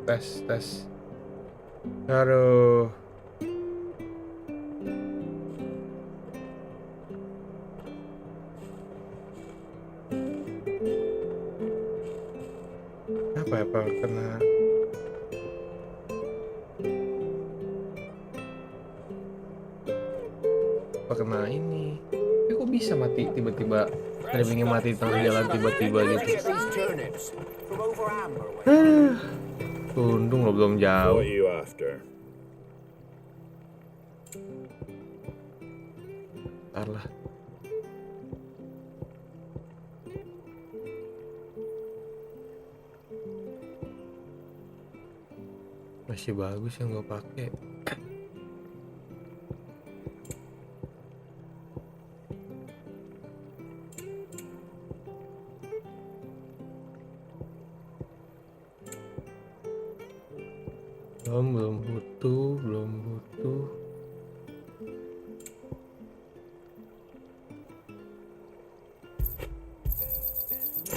Tes. Aduh. Apa kena ini? Tapi kok bisa mati tiba-tiba? Streamingnya mati di tengah jalan tiba-tiba gitu. Untung lo belum jauh. Ntar lah. Masih bagus yang gue pakai. Belum butuh.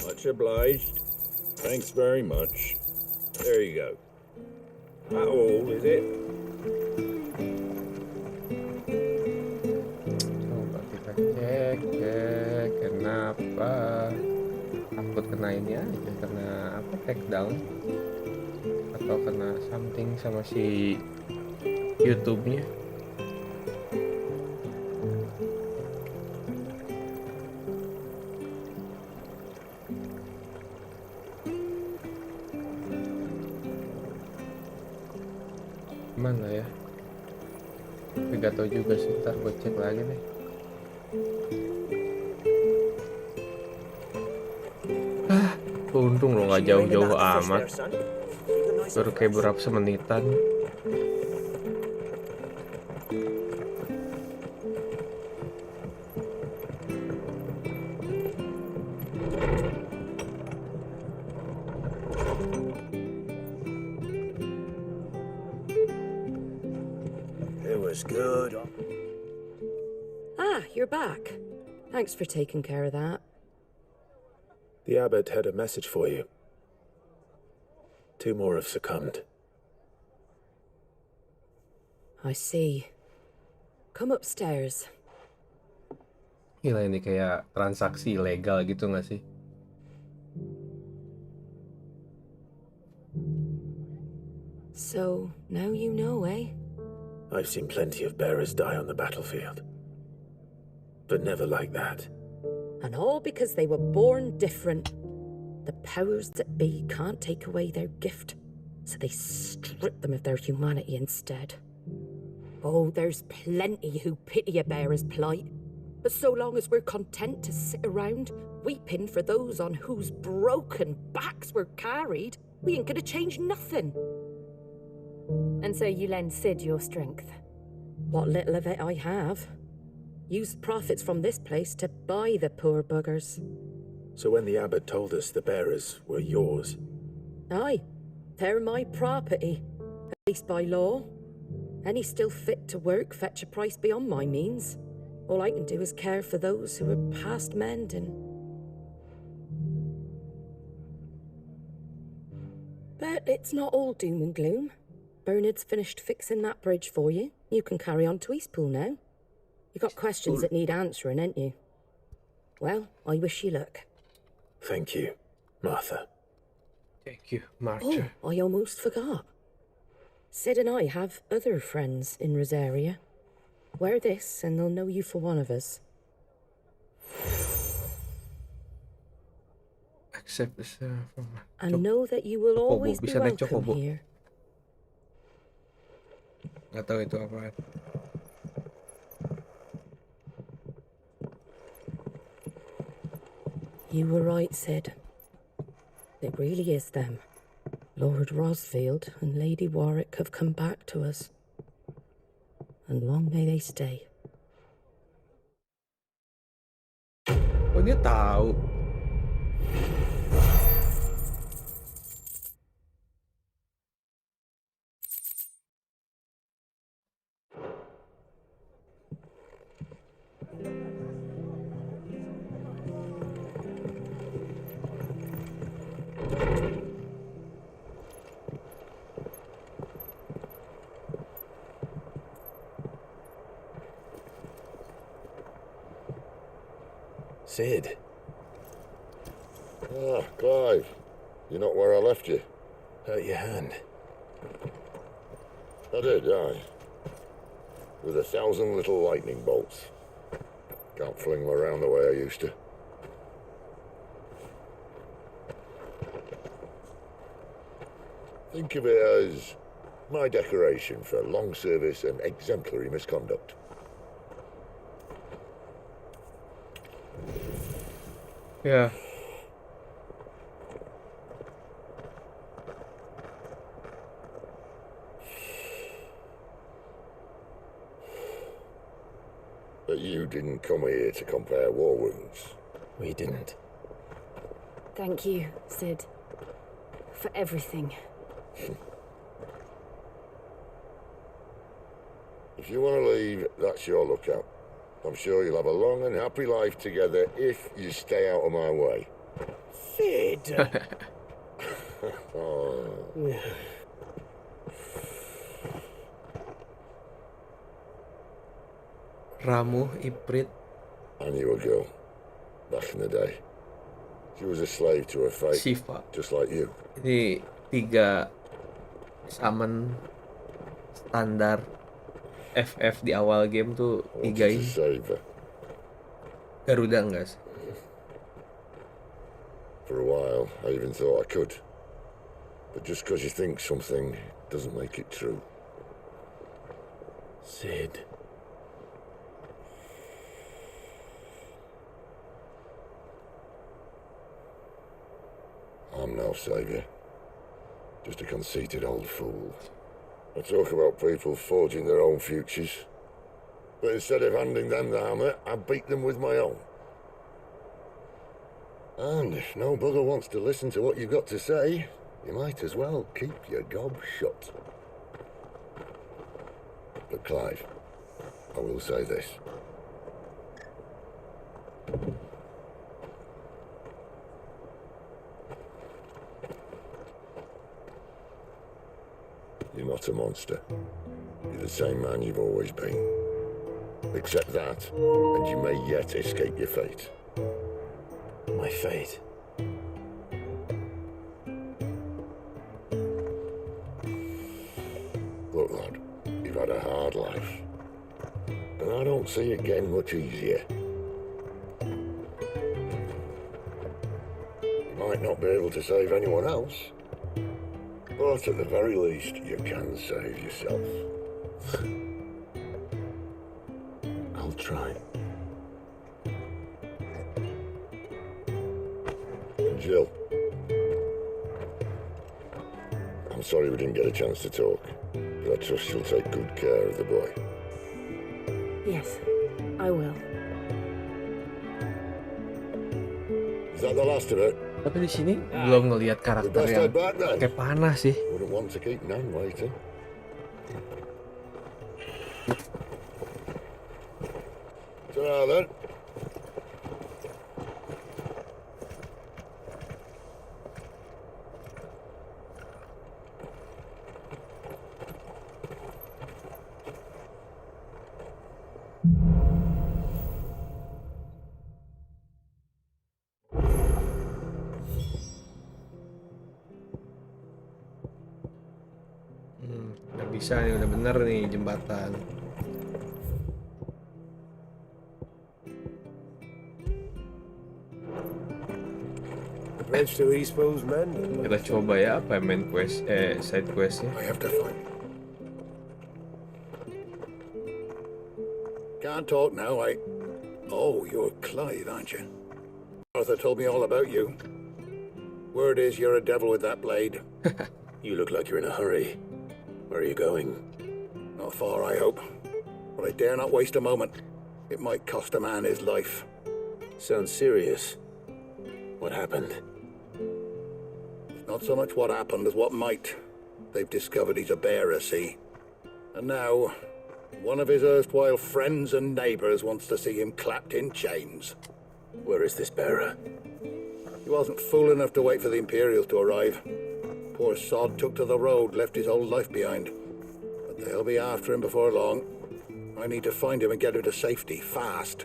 Much obliged. Thanks very much. There you go. How old is it? Coba kita cek kenapa. Takut kena ini aja, kena apa, takedown atau kena something sama si YouTube-nya. Mana ya? Tapi gak tau juga sih, ntar gue cek lagi deh. Untung lo gak jauh-jauh amat. Baru kayak berapa semenitan. It was good. Ah, you're back. Thanks for taking care of that. The abbot had a message for you. 2 more have succumbed. I see. Come upstairs. Gila, ini kayak transaksi ilegal gitu gak sih? So, now you know, eh? I've seen plenty of bearers die on the battlefield. But never like that. And all because they were born different. The powers that be can't take away their gift, so they strip them of their humanity instead. Oh, there's plenty who pity a bearer's plight. But so long as we're content to sit around, weeping for those on whose broken backs we're carried, we ain't gonna change nothing. And so you lend Sid your strength? What little of it I have. Use profits from this place to buy the poor buggers. So when the abbot told us the bearers were yours... Aye, they're my property, at least by law. Any still fit to work fetch a price beyond my means. All I can do is care for those who are past mending. But it's not all doom and gloom. Bernard's finished fixing that bridge for you. You can carry on to Eastpool now. You got questions that need answering, ain't you? Well, I wish you luck. Thank you, Martha. Thank you, Martha. Oh, I almost forgot. Sid and I have other friends in Rosaria. Wear this and they'll know you for one of us. Accept this from... And know that you will always be bisa naik welcome Chocobo. here. Gak tahu itu apaan. You were right, Sid. It really is them. Lord Rosfield and Lady Warwick have come back to us. And long may they stay. Oh, dia tahu. Sid. Ah, Clive. You're not where I left you. Hurt your hand. I did, aye. With 1,000 little lightning bolts. Can't fling them around the way I used to. Think of it as my decoration for long service and exemplary misconduct. Ya, But you didn't come here to compare war wounds. We didn't. Thank you, Sid. For everything. If you want to leave, that's your lookout. I'm sure you'll have a long and happy life together if you stay out of my way. Sid! Oh. Ramuh Iprit. I knew a girl back in the day. She was a slave to her fate, Shiva. just like you. Ini 3 summon standar FF di awal game tuh I 3 wanted to ini. save her. Garuda enggak sih? For a while, I even thought I could. But just because you think something doesn't make it true. Sid. I'm no savior. Just a conceited old fool. I talk about people forging their own futures. But instead of handing them the hammer, I beat them with my own. And if no bugger wants to listen to what you've got to say, you might as well keep your gob shut. But Clive, I will say this. You're not a monster. You're the same man you've always been. Accept that, and you may yet escape your fate. My fate. Look, lad, you've had a hard life. And I don't see it getting much easier. You might not be able to save anyone else, but at the very least, you can save yourself. I'll try. Jill. I'm sorry we didn't get a chance to talk, but I trust she'll take good care of the boy. Yes, I will. Is that the last of it? Tapi di sini belum ngelihat We karakter best yang head back then. kayak panah sih. Wouldn't want to keep Nan waiting. Ta-ra then. Udah bisa nih, udah bener nih jembatan. Bridge to Eastpool's mending. Kita coba ya apa main quest, side questnya. I have to find. Can't talk now, Oh, you're Clive, aren't you? Arthur told me all about you. Word is you're a devil with that blade. You look like you're in a hurry. Where are you going? Not far, I hope. But I dare not waste a moment. It might cost a man his life. Sounds serious. What happened? Not so much what happened as what might. They've discovered he's a bearer, see? And now, one of his erstwhile friends and neighbours wants to see him clapped in chains. Where is this bearer? He wasn't fool enough to wait for the Imperials to arrive. Poor sod took to the road, left his whole life behind. But they'll be after him before long. I need to find him and get him to safety, fast.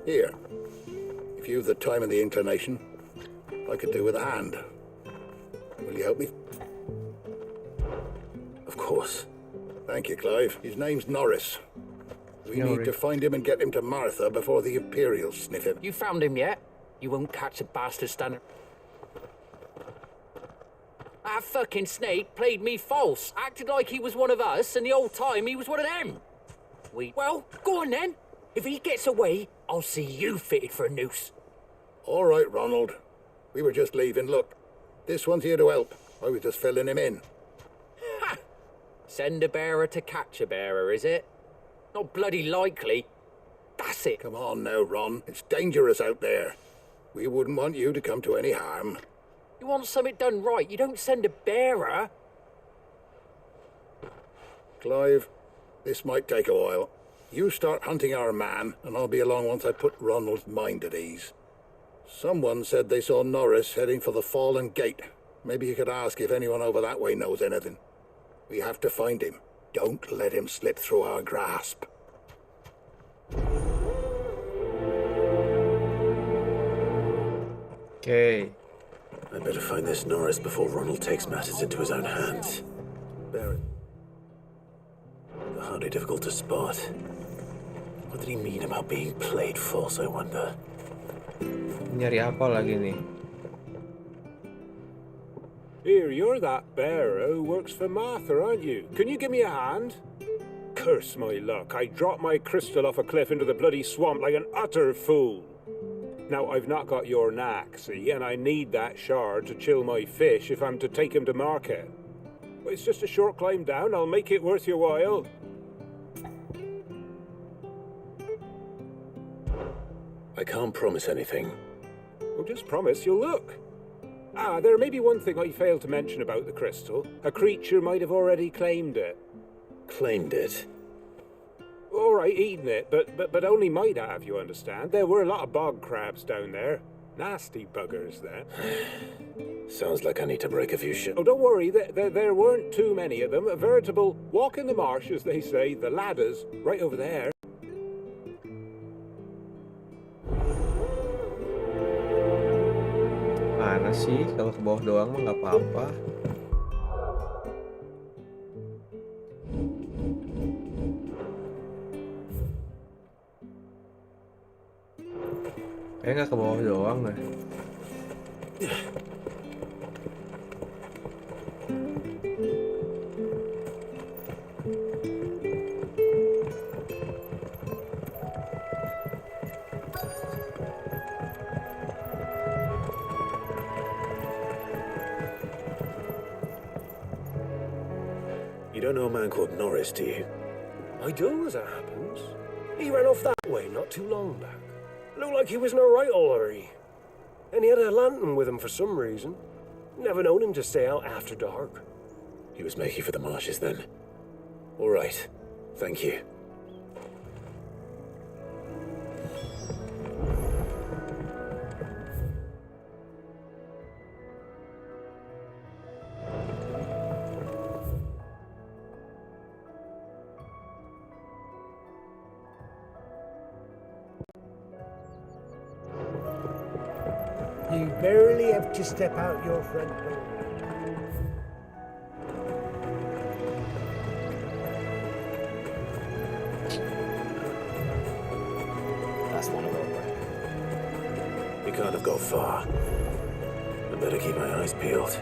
Here. If If you've the time and the inclination, I could do with a hand. Will you help me? Of course. Thank you, Clive. His name's Norris. We need to find him and get him to Martha before the Imperials sniff him. You found him yet? You won't catch a bastard standing... That fucking snake played me false, acted like he was one of us, and the whole time he was one of them. Well, go on then. If he gets away, I'll see you fitted for a noose. All right, Ronald. We were just leaving. Look, this one's here to help. I was just filling him in. Ha! Send a bearer to catch a bearer, is it? Not bloody likely. That's it. Come on now, Ron. It's dangerous out there. We wouldn't want you to come to any harm. You want something done right, you don't send a bearer. Clive, this might take a while. You start hunting our man, and I'll be along once I put Ronald's mind at ease. Someone said they saw Norris heading for the Fallen Gate. Maybe you could ask if anyone over that way knows anything. We have to find him. Don't let him slip through our grasp. Okay. I'd better find this Norris before Ronald takes matters into his own hands. Barrett. Hardly difficult to spot. What did he mean about being played false, I wonder? Nyari apa lagi nih? Here, you're that bearer who works for Martha, aren't you? Can you give me a hand? Curse my luck, I dropped my crystal off a cliff into the bloody swamp like an utter fool. Now, I've not got your knack, see, and I need that shard to chill my fish if I'm to take him to market. But it's just a short climb down, I'll make it worth your while. I can't promise anything. Well, just promise you'll look. Ah, there may be one thing I failed to mention about the crystal. A creature might have already claimed it. Claimed it? All right, eaten it, but only might have, you understand. There were a lot of bog crabs down there. Nasty buggers, there. Sounds like I need to break a few Oh, don't worry, there weren't too many of them. A veritable walk in the marsh, as they say, the ladders, right over there. Mana sih? Kalau ke bawah doang mah nggak apa-apa. Kayaknya nggak ke bawah doang deh. You don't know a man called Norris, do you? I do, as it happens. He ran off that way not too long back. Looked like he was in a right hurry. And he had a lantern with him for some reason. Never known him to stay out after dark. He was making for the marshes then. All right. Thank you. You barely have to step out your front door. That's one of them. He can't have gone far. I better keep my eyes peeled.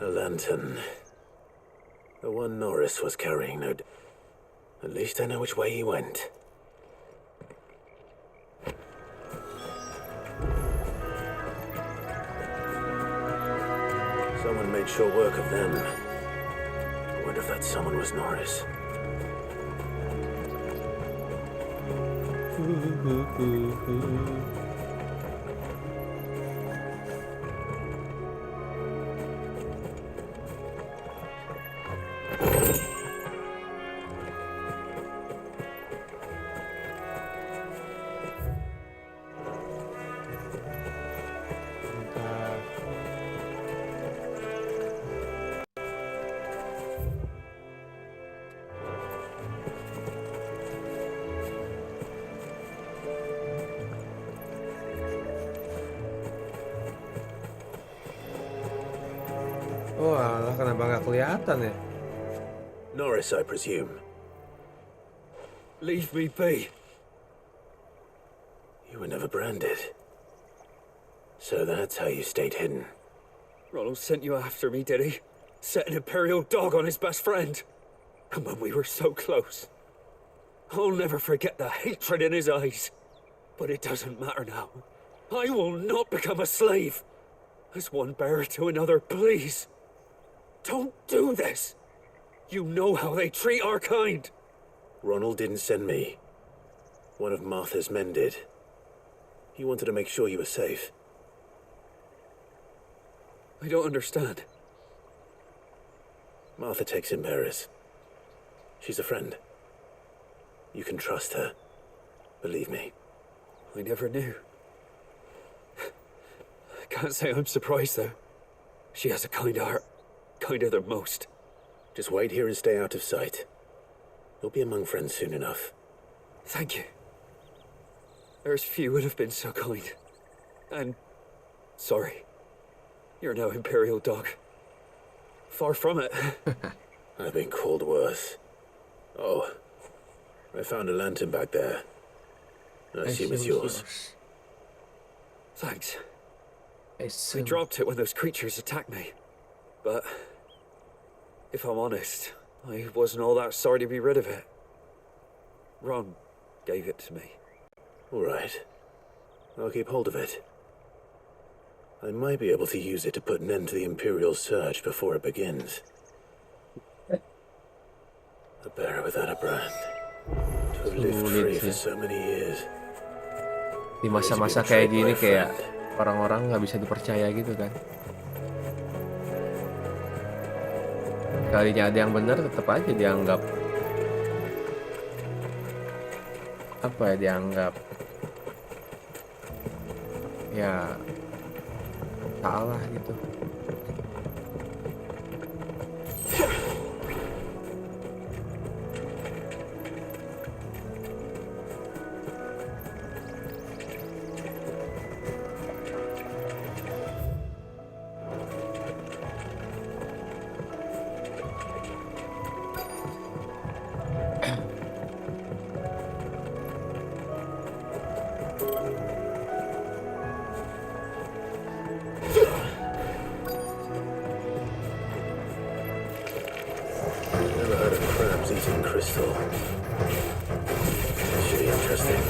A lantern. The one Norris was carrying, no doubt. At least I know which way he went. Someone made short work of them. I wonder if that someone was Norris. Wah, kenapa nggak kelihatan ya? Norris, I presume. Leave me be. You were never branded. So that's how you stayed hidden. Ronald sent you after me, did he? Set an Imperial dog on his best friend. And when we were so close. I'll never forget the hatred in his eyes. But it doesn't matter now. I will not become a slave. As one bearer to another, please. Don't do this. You know how they treat our kind. Ronald didn't send me. One of Martha's men did. He wanted to make sure you were safe. I don't understand. Martha takes in bearers. She's a friend. You can trust her. Believe me. I never knew. I can't say I'm surprised, though. She has a kind heart. Kinder than most. Just wait here and stay out of sight. You'll be among friends soon enough. Thank you. There's few would have been so kind. And sorry. You're no Imperial dog. Far from it. I've been called worse. Oh, I found a lantern back there. I assume it's yours. Thanks. I dropped it when those creatures attacked me. But if I'm honest, I wasn't all that sorry to be rid of it. Ron gave it to me. All right. I'll keep hold of it. I might be able to use it to put an end to the Imperial surge before it begins. A bearer without a brand. To have lived free for so many years. Di masa-masa kayak gini kayak orang-orang nggak bisa dipercaya gitu kan. Kalinya ada yang benar tetap aja dianggap apa ya, dianggap ya salah gitu. Never heard of crabs eating crystal. That should be interesting.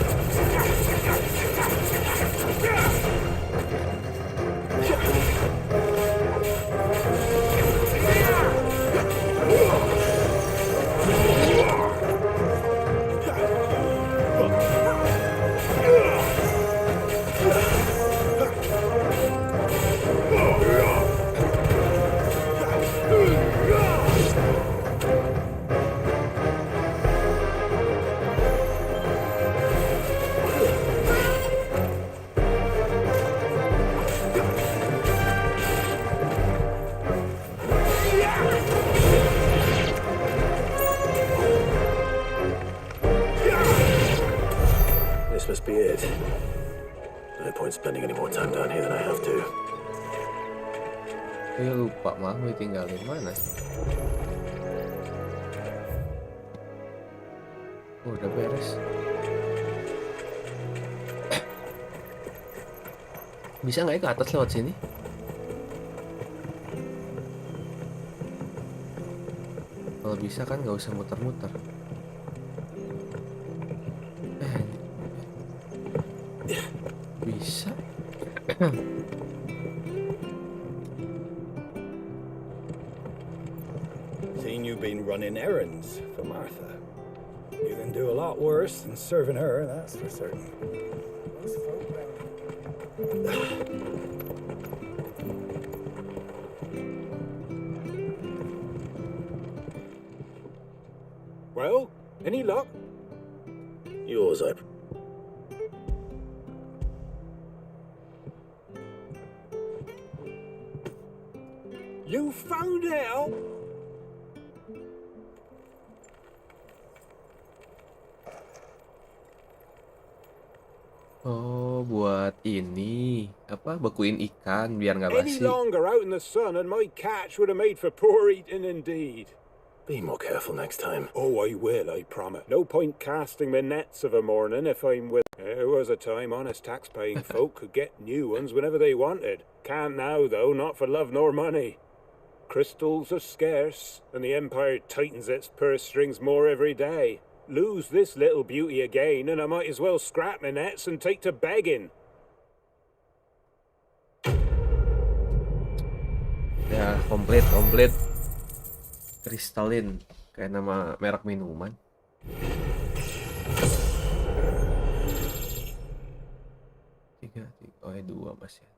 This must be it. No point spending any more time down here than I have to. Lupa mah gue tinggalin mana. Udah beres. Bisa nggak ya ke atas lewat sini? Kalau bisa kan nggak usah muter-muter. Bisa. Seen you've been running errands for Martha. You can do a lot worse than serving her, that's for certain. Well, any luck? Yours, I... You found out? Oh, buat ini apa bekuin ikan biar nggak Any basi. longer out in the sun and my catch would have made for poor eating indeed. Be more careful next time. Oh, I will, I promise. No point casting my nets of a morning if I'm with... There was a time honest tax-paying folk could get new ones whenever they wanted. Can't now, though, not for love nor money. Crystals are scarce, and the Empire tightens its purse strings more every day. Lose this little beauty again, and I might as well scrap my nets and take to begging. Ya, komplit. Kristalin, kayak nama merek minuman. Tiga. Oh ya, 2 masih.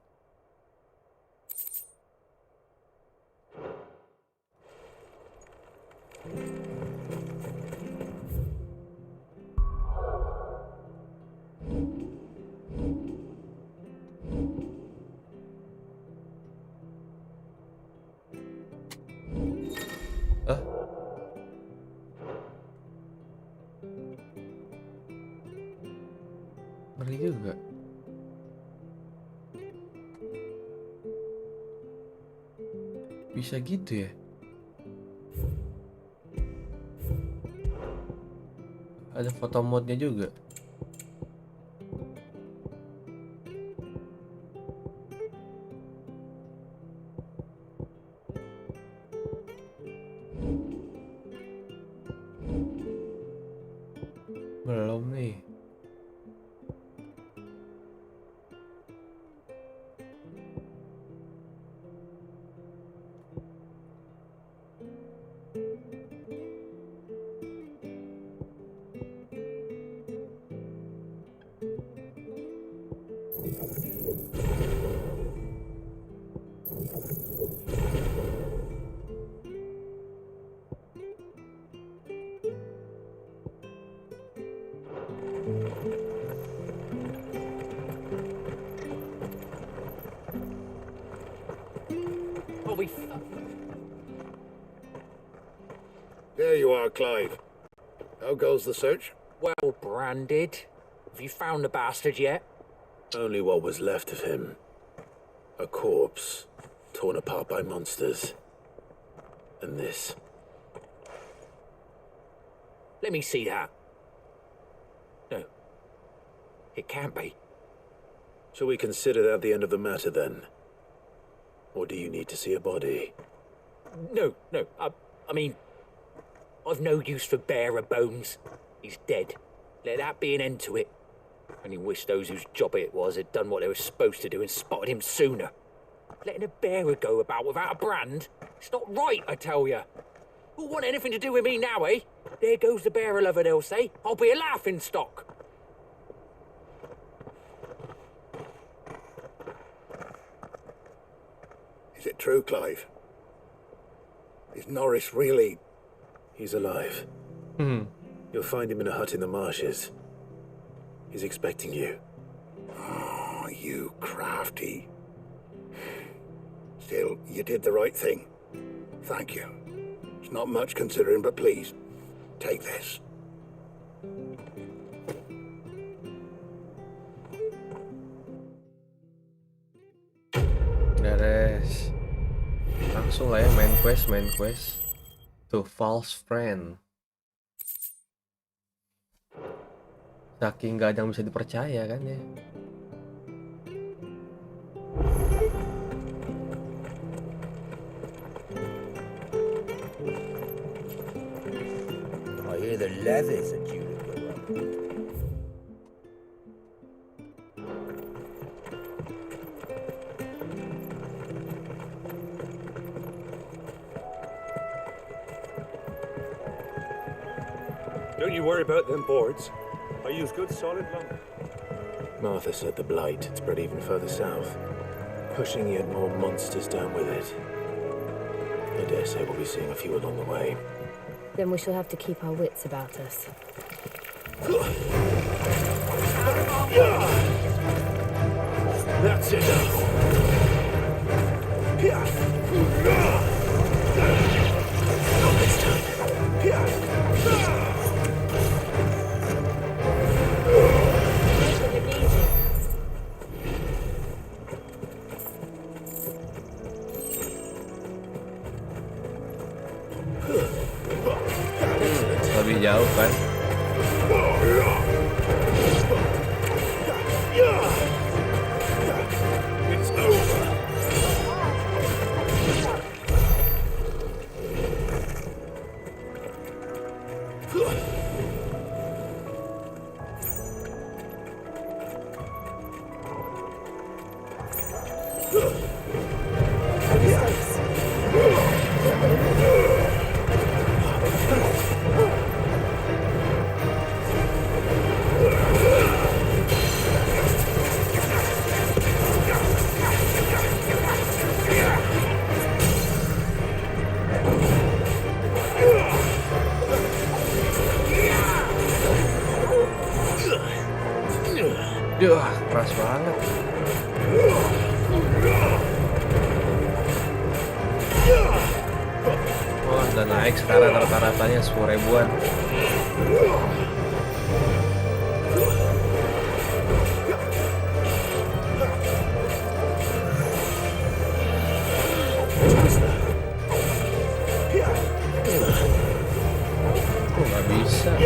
Ah, ngeri juga. Bisa gitu ya? Ada foto modnya juga. Belum nih. I'll be... There you are, Clive. How goes the search? well branded. Have you found the bastard yet? Only what was left of him. A corpse, torn apart by monsters. And this. Let me see that. No. It can't be. Shall we consider that the end of the matter, then? Or do you need to see a body? No. I mean, I've no use for bearer bones. He's dead. Let that be an end to it. Only wish those whose job it was had done what they were supposed to do and spotted him sooner. Letting a bearer go about without a brand? It's not right, I tell you. Who'll want anything to do with me now, eh? There goes the bearer lover, they'll say. I'll be a laughing stock. Is it true, Clive? Is Norris really... He's alive. You'll find him in a hut in the marshes. He's expecting you. Oh, you crafty. Still, you did the right thing. Thank you. It's not much considering, but please, take this. Beres. Langsung lah ya main quest. Tuh, false friend. Saking gak ada yang bisa dipercaya kan ya. I hear the leathers are due to go up. Don't you worry about them boards. I use good solid lumber. Martha said the blight had spread even further south, pushing yet more monsters down with it. I dare say we'll be seeing a few along the way. Then we shall have to keep our wits about us. That's enough! Not this time. Take it easy. lebih jauh kan. It's over. Duh, keras banget. Wah, udah naik sekarang rata-ratanya 10 ribuan. Kok nggak bisa?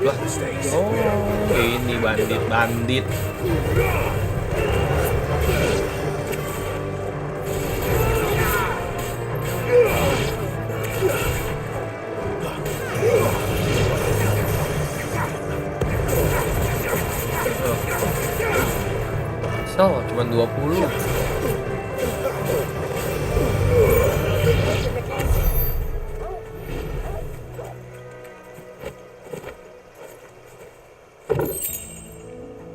Lah, oh ini bandit-bandit. So, cuma 20.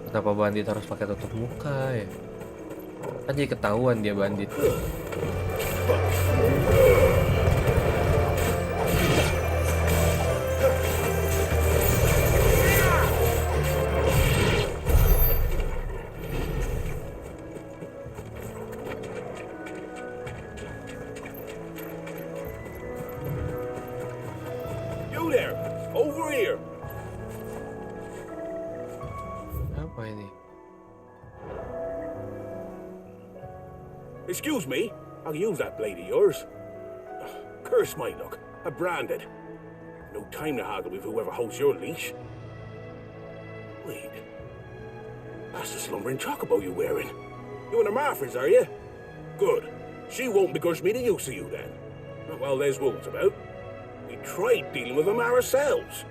Kenapa bandit harus pakai tutup muka ya? Kan jadi ketahuan dia bandit. You there, over here. Apa ini? Excuse me, I'll use that blade of yours. Curse my luck, I'm branded. No time to haggle with whoever holds your leash. Wait, that's the slumbering chocobo you're wearing. You and the Marthas, are you? Good. She won't begrudge me the use of you then. Well, there's wolves about. We tried dealing with them ourselves.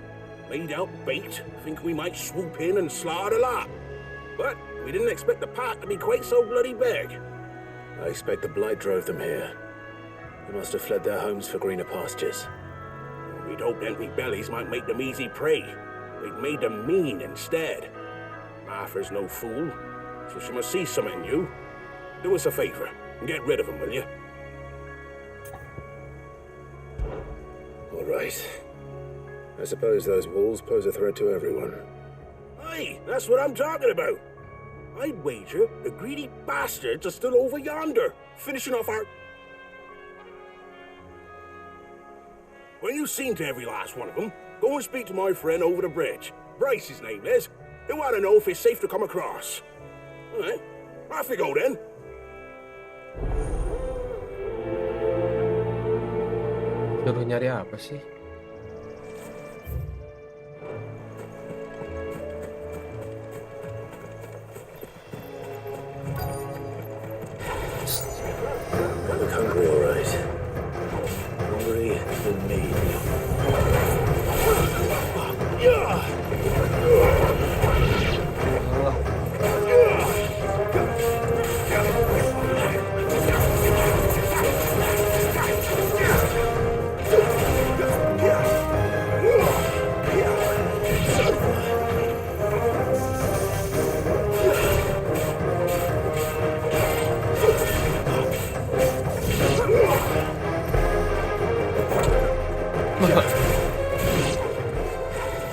Laid out bait, think we might swoop in and slaughter the lot. But we didn't expect the path to be quite so bloody big. I expect the blight drove them here. They must have fled their homes for greener pastures. We'd hoped empty bellies might make them easy prey. They'd made them mean instead. Martha's no fool, so she must see something new. Do us a favor and get rid of them, will you? All right. I suppose those wolves pose a threat to everyone. Aye, that's what I'm talking about. I'd wager the greedy bastards are still over yonder, finishing off our... When you've seen to every last one of them, go and speak to my friend over the bridge. Bryce, his name is. They want to know if it's safe to come across. All right, off we go then. Suruh nyari apa sih? I look hungry, all right. Hungry than me.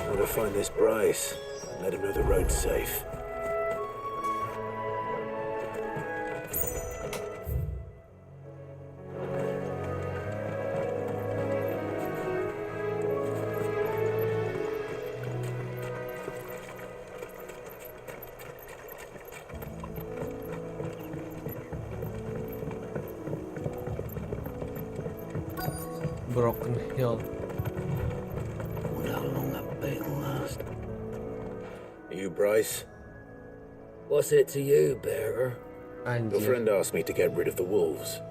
I'm gonna find this Bryce and let him know the road's safe. Broken Hill. Wonder how long that bait'll last. You, Bryce? What's it to you, bearer? Your friend asked me to get rid of the wolves.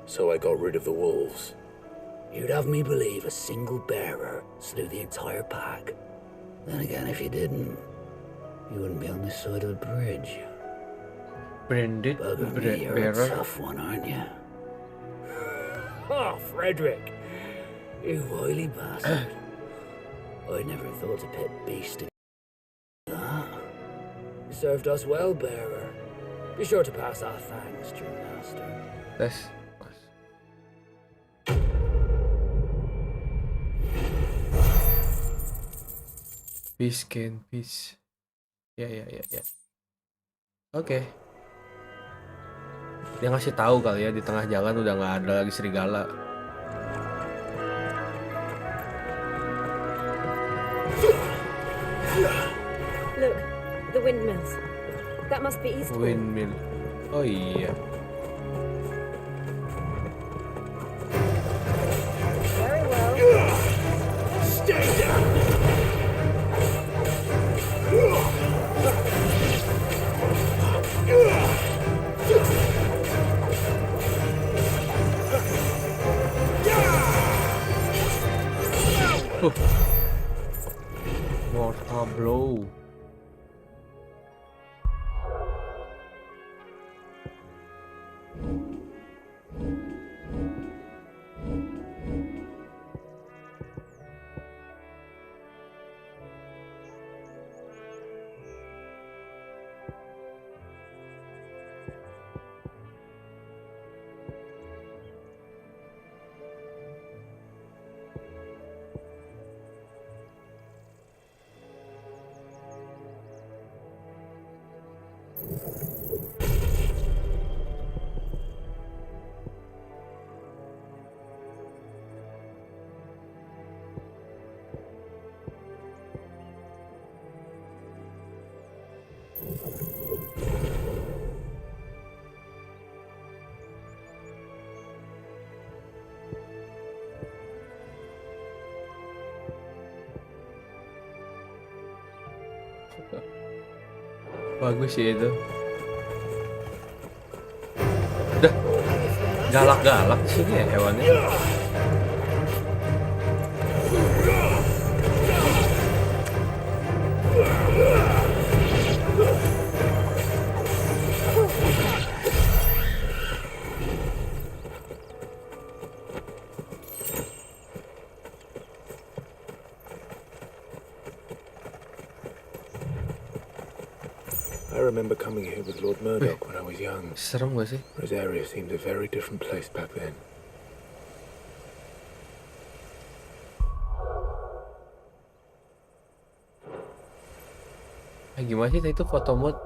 So I got rid of the wolves. You'd have me believe a single bearer slew the entire pack. Then again, if you didn't, you wouldn't be on this side of the bridge. Branded Bugger me, you're a bearer. tough one, aren't you? Oh, Frederick, you wily bastard. I never thought to pit beast to that. You served us well, bearer. Be sure to pass our thanks to your master. Tes. Peace, Ken. Peace. Ya. Oke. Dia ngasih tahu kali ya di tengah jalan udah nggak ada lagi serigala. Look, the windmills. That must be Eastbourne. Windmill. Oh iya. Very well. Stay down! Mortal blow. Bagus sih itu. Udah galak-galak sih ya hewannya. I remember coming here with Lord Murdoch when I was young. Serem gak sih? Rosaria seemed a very different place back then. Gimana sih itu foto mode?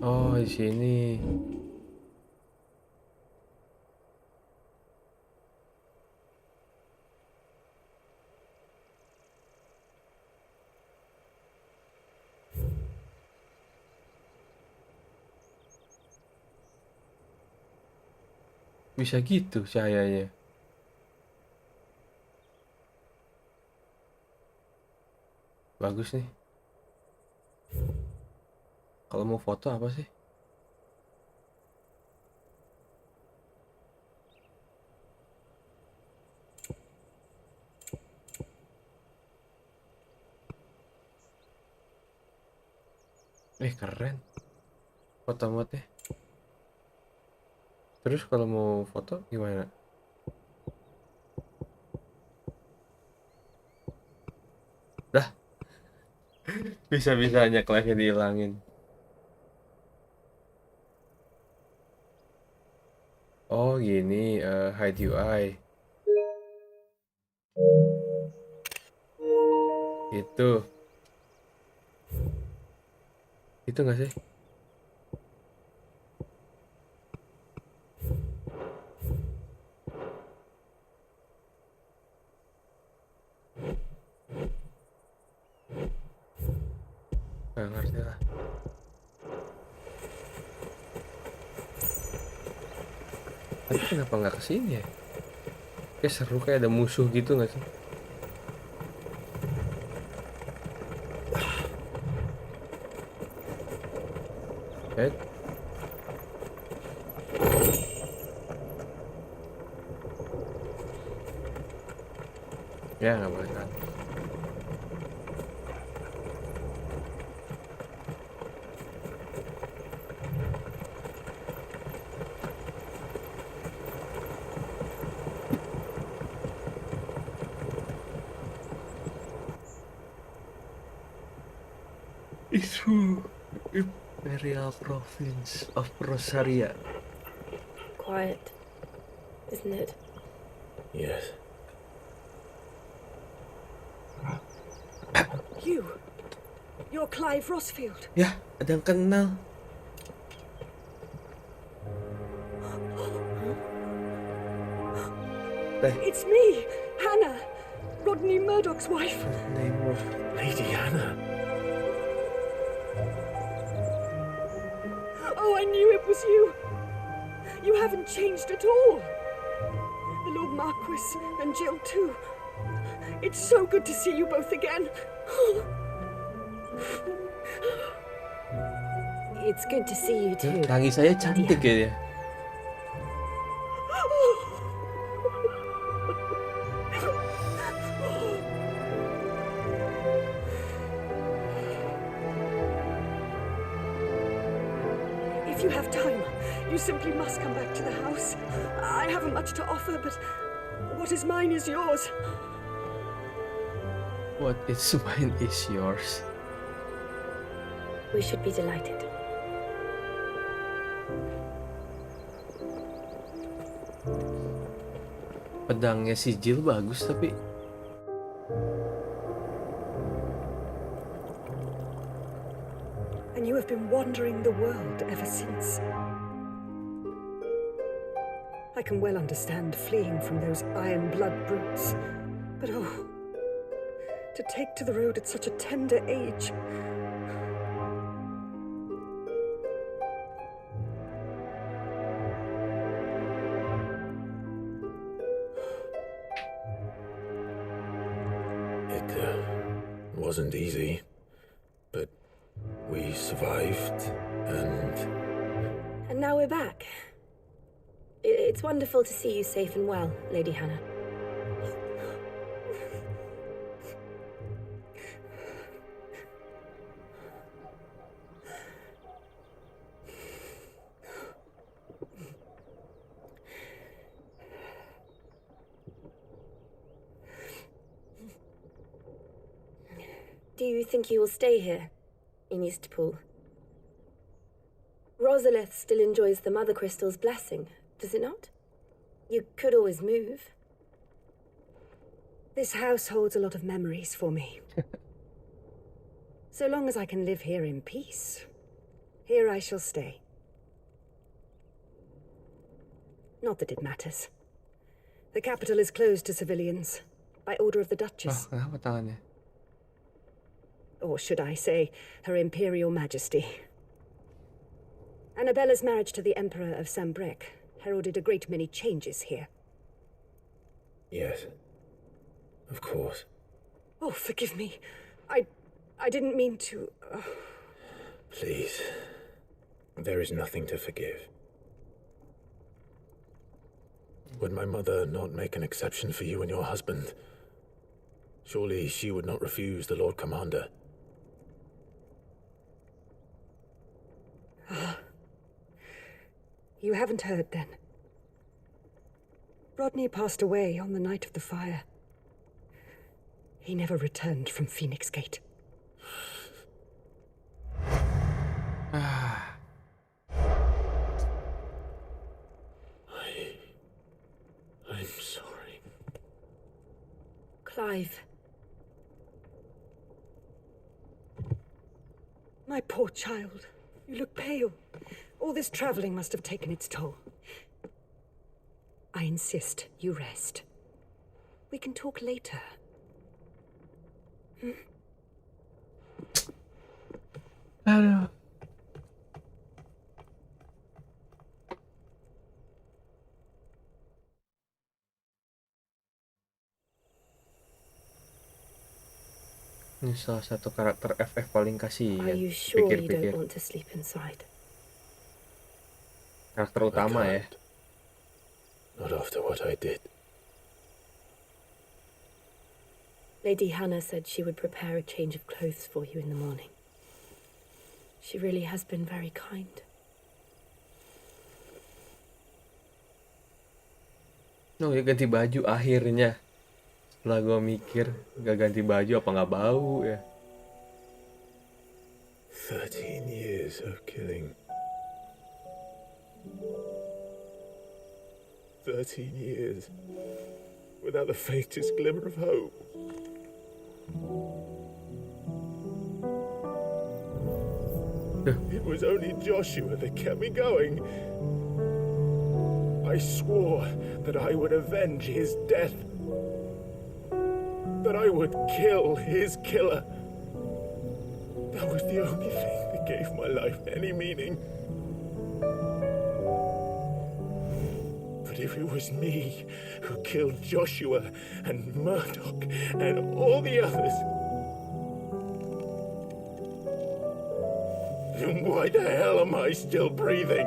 Oh, di sini. Bisa gitu cahayanya. Bagus nih. Kalau mau foto apa sih? Keren. Foto mode-nya. Terus kalau mau foto gimana? Dah. Bisa-bisanya kelasnya dihilangin. Oh gini, hide UI. Itu nggak sih? Nggak ngerti lah. Tapi kenapa nggak kesini ya? Kayak seru, kayak ada musuh gitu nggak sih? Ya nggak boleh kan. Itu Imperial Province of Rosaria. Quiet, isn't it? Yes. You're Clive Rossfield. Ya, ada yang kenal. It's me, Hannah, Rodney Murdoch's wife. Lady Hannah. Oh, I knew it was you. You haven't changed at all. The Lord Marquis and Jill too. It's so good to see you both again. It's good to see you too. Nangis saya cantik ya. If you have time, you simply must come back to the house. I haven't much to offer, but what is mine is yours. What is mine is yours. We should be delighted. Pedangnya si Jill bagus tapi And you have been wandering the world ever since. I can well understand fleeing from those iron blood brutes, but oh, to take to the road at such a tender age. It wasn't easy, but we survived, and now we're back. It's wonderful to see you safe and well, Lady Hannah. Do you think you will stay here, in Eastpool? Rosalith still enjoys the Mother Crystal's blessing, does it not? You could always move. This house holds a lot of memories for me. So long as I can live here in peace, here I shall stay. Not that it matters. The capital is closed to civilians, by order of the Duchess. Kenapa tangannya? Or should I say, Her Imperial Majesty. Annabella's marriage to the Emperor of Sambrec heralded a great many changes here. Yes. Of course. Oh, forgive me. I didn't mean to... Please. There is nothing to forgive. Would my mother not make an exception for you and your husband? Surely she would not refuse the Lord Commander. You haven't heard, then. Rodney passed away on the night of the fire. He never returned from Phoenix Gate. I'm sorry. Clive. My poor child. You look pale. All this traveling must have taken its toll. I insist you rest. We can talk later. Aduh. Ini salah satu karakter FF paling Are kasihan. you sure you Pikir-pikir. don't want to sleep inside? Karakter utama ya. Not after what I did. Lady Hannah said she would prepare a change of clothes for you in the morning. She really has been very kind. No, ya ganti baju akhirnya. Setelah gue mikir, gak ganti baju apa nggak bau ya. 13 years of killing. 13 years. Without the faintest glimmer of hope. It was only Joshua that kept me going. I swore that I would avenge his death. That I would kill his killer. That was the only thing that gave my life any meaning. But if it was me who killed Joshua and Murdoch and all the others, then why the hell am I still breathing?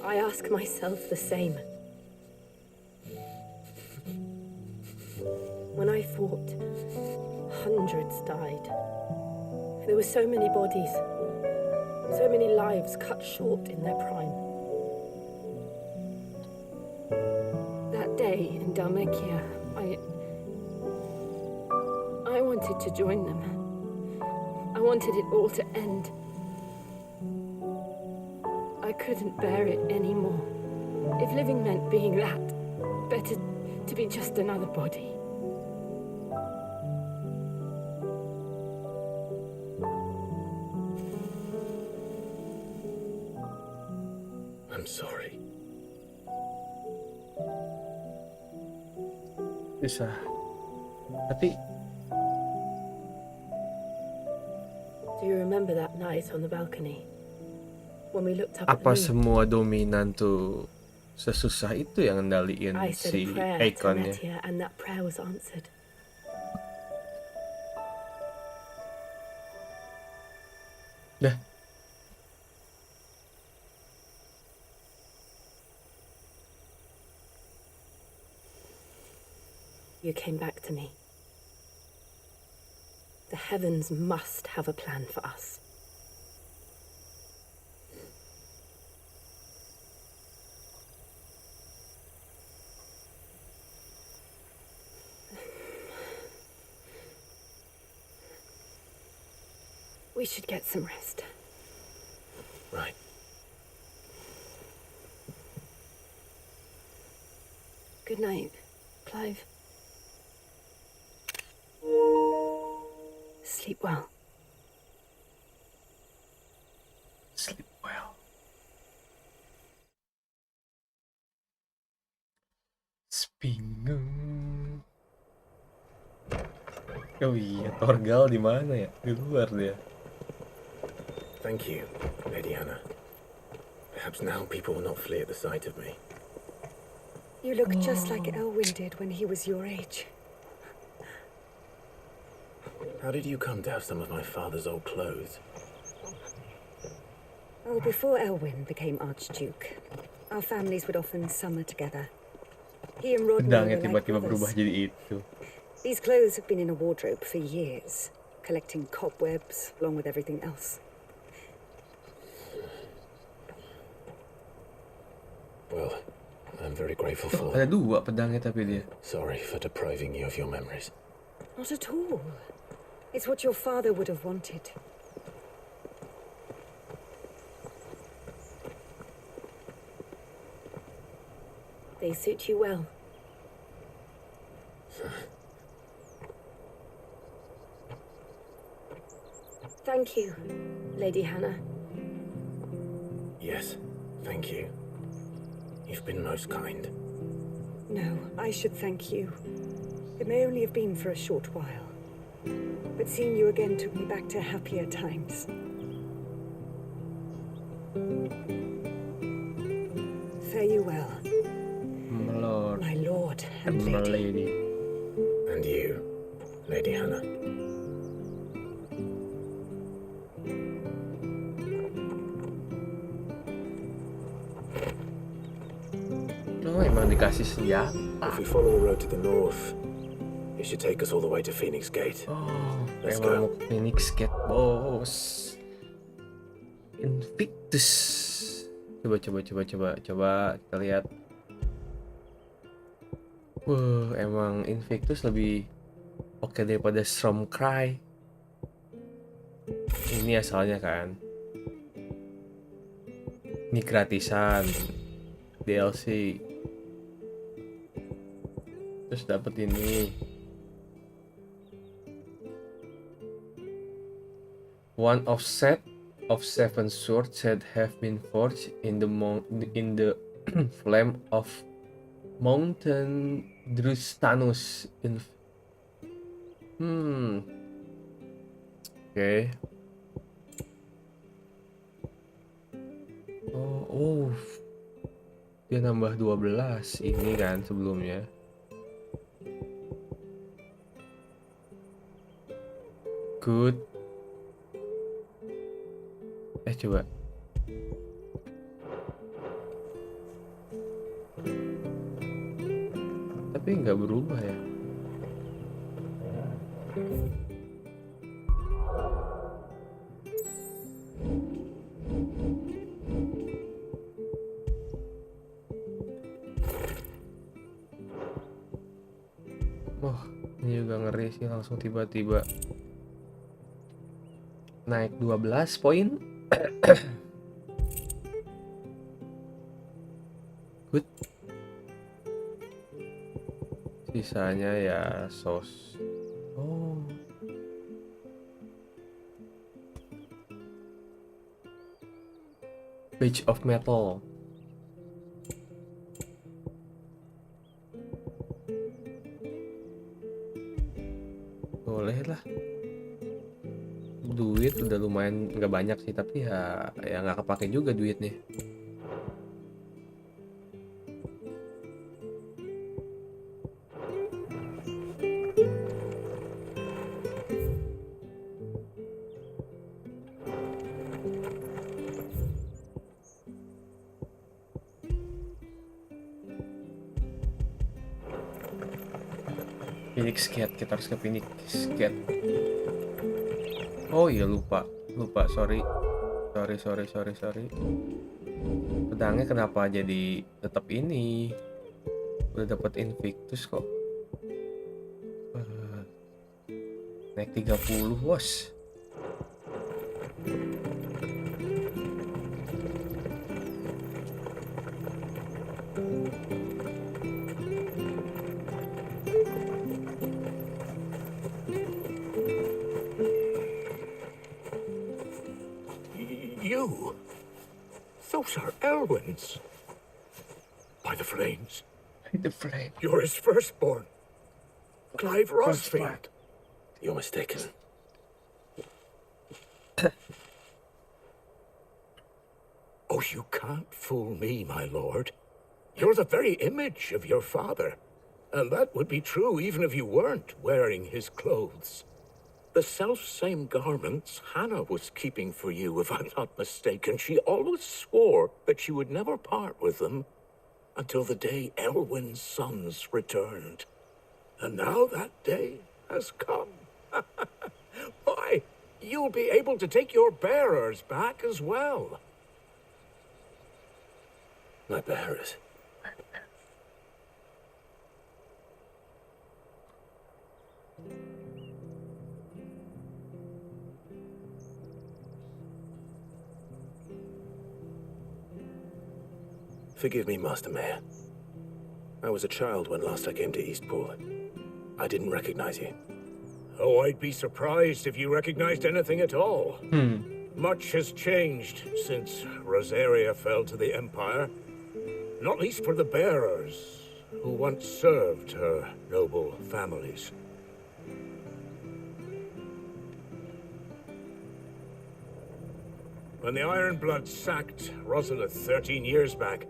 I ask myself the same. When I fought, hundreds died. There were so many bodies, so many lives cut short in their prime. That day in Dalmekia, I wanted to join them. I wanted it all to end. I couldn't bear it anymore. If living meant being that, better to be just another body. I'm sorry. Bisa. Tapi Do you remember that night on the balcony? When we looked up at apa the moon? semua dominan tuh sesusah itu yang ngendaliin I said si a prayer to Aekonnya? Metia, and that prayer was answered. Dah. You came back to me. The heavens must have a plan for us. We should get some rest. Right. Good night, Clive. Sleep well. Sleep well. Bingung. Oh iya, Torgal di mana ya? Di luar dia. Thank you, Lady Hannah. Perhaps now people will not flee at the sight of me. You look just like Elwyn did when he was your age. How did you come to have some of my father's old clothes? Oh, before Elwyn became Archduke, our families would often summer together. He and Rodney Pedangnya were like tiba-tiba berubah brothers. jadi itu. These clothes have been in a wardrobe for years, collecting cobwebs along with everything else. Well, I'm very grateful for Ada them. dua pedangnya tapi dia. Sorry for depriving you of your memories. Not at all. It's what your father would have wanted. They suit you well. Thank you, Lady Hannah. Yes, thank you. You've been most kind. No, I should thank you. It may only have been for a short while, but seeing you again took me back to happier times. Fare you well, My lord my lord and and my lady. lady. And you, Lady Hannah. Oh, emang dikasih senjata. If we follow the road to the north, it should take us all the way to Phoenix Gate. Oh, Let's emang go. mau Phoenix Gate, bos. Invictus. Coba kita lihat. Wah, emang Invictus lebih oke daripada Stormcry. Ini asalnya kan. Ini gratisan DLC. Terus dapat ini. One of set of 7 swords that have been forged in the flame of Mountain Drustanus in Oke. Oh, dia nambah 12 ini kan sebelumnya. Good. Coba. Tapi nggak berubah ya. Wah, ini juga ngeri sih, langsung tiba-tiba naik 12 poin. Good. Sisanya ya sos. Oh. Page of Metal. Boleh lah. Duit udah lumayan, nggak banyak sih, tapi ya nggak kepake juga duitnya. Phoenix Gate, kita harus ke Phoenix Gate. Oh iya, lupa, sorry. Pedangnya kenapa jadi tetap ini? Udah dapat Invictus kok. Naik 30, bos. Those are Elwyn's. By the flames. The flame. You're his firstborn. Clive Rosfield. You're mistaken. Oh, you can't fool me, my lord. You're the very image of your father. And that would be true even if you weren't wearing his clothes. The self-same garments Hannah was keeping for you, if I'm not mistaken. She always swore that she would never part with them until the day Elwyn's sons returned. And now that day has come. Why, you'll be able to take your bearers back as well. My bearers. Forgive me, Master Mayor. I was a child when last I came to Eastpool. I didn't recognize you. Oh, I'd be surprised if you recognized anything at all. Much has changed since Rosaria fell to the Empire. Not least for the bearers, who once served her noble families. When the Ironbloods sacked Rosalith 13 years back,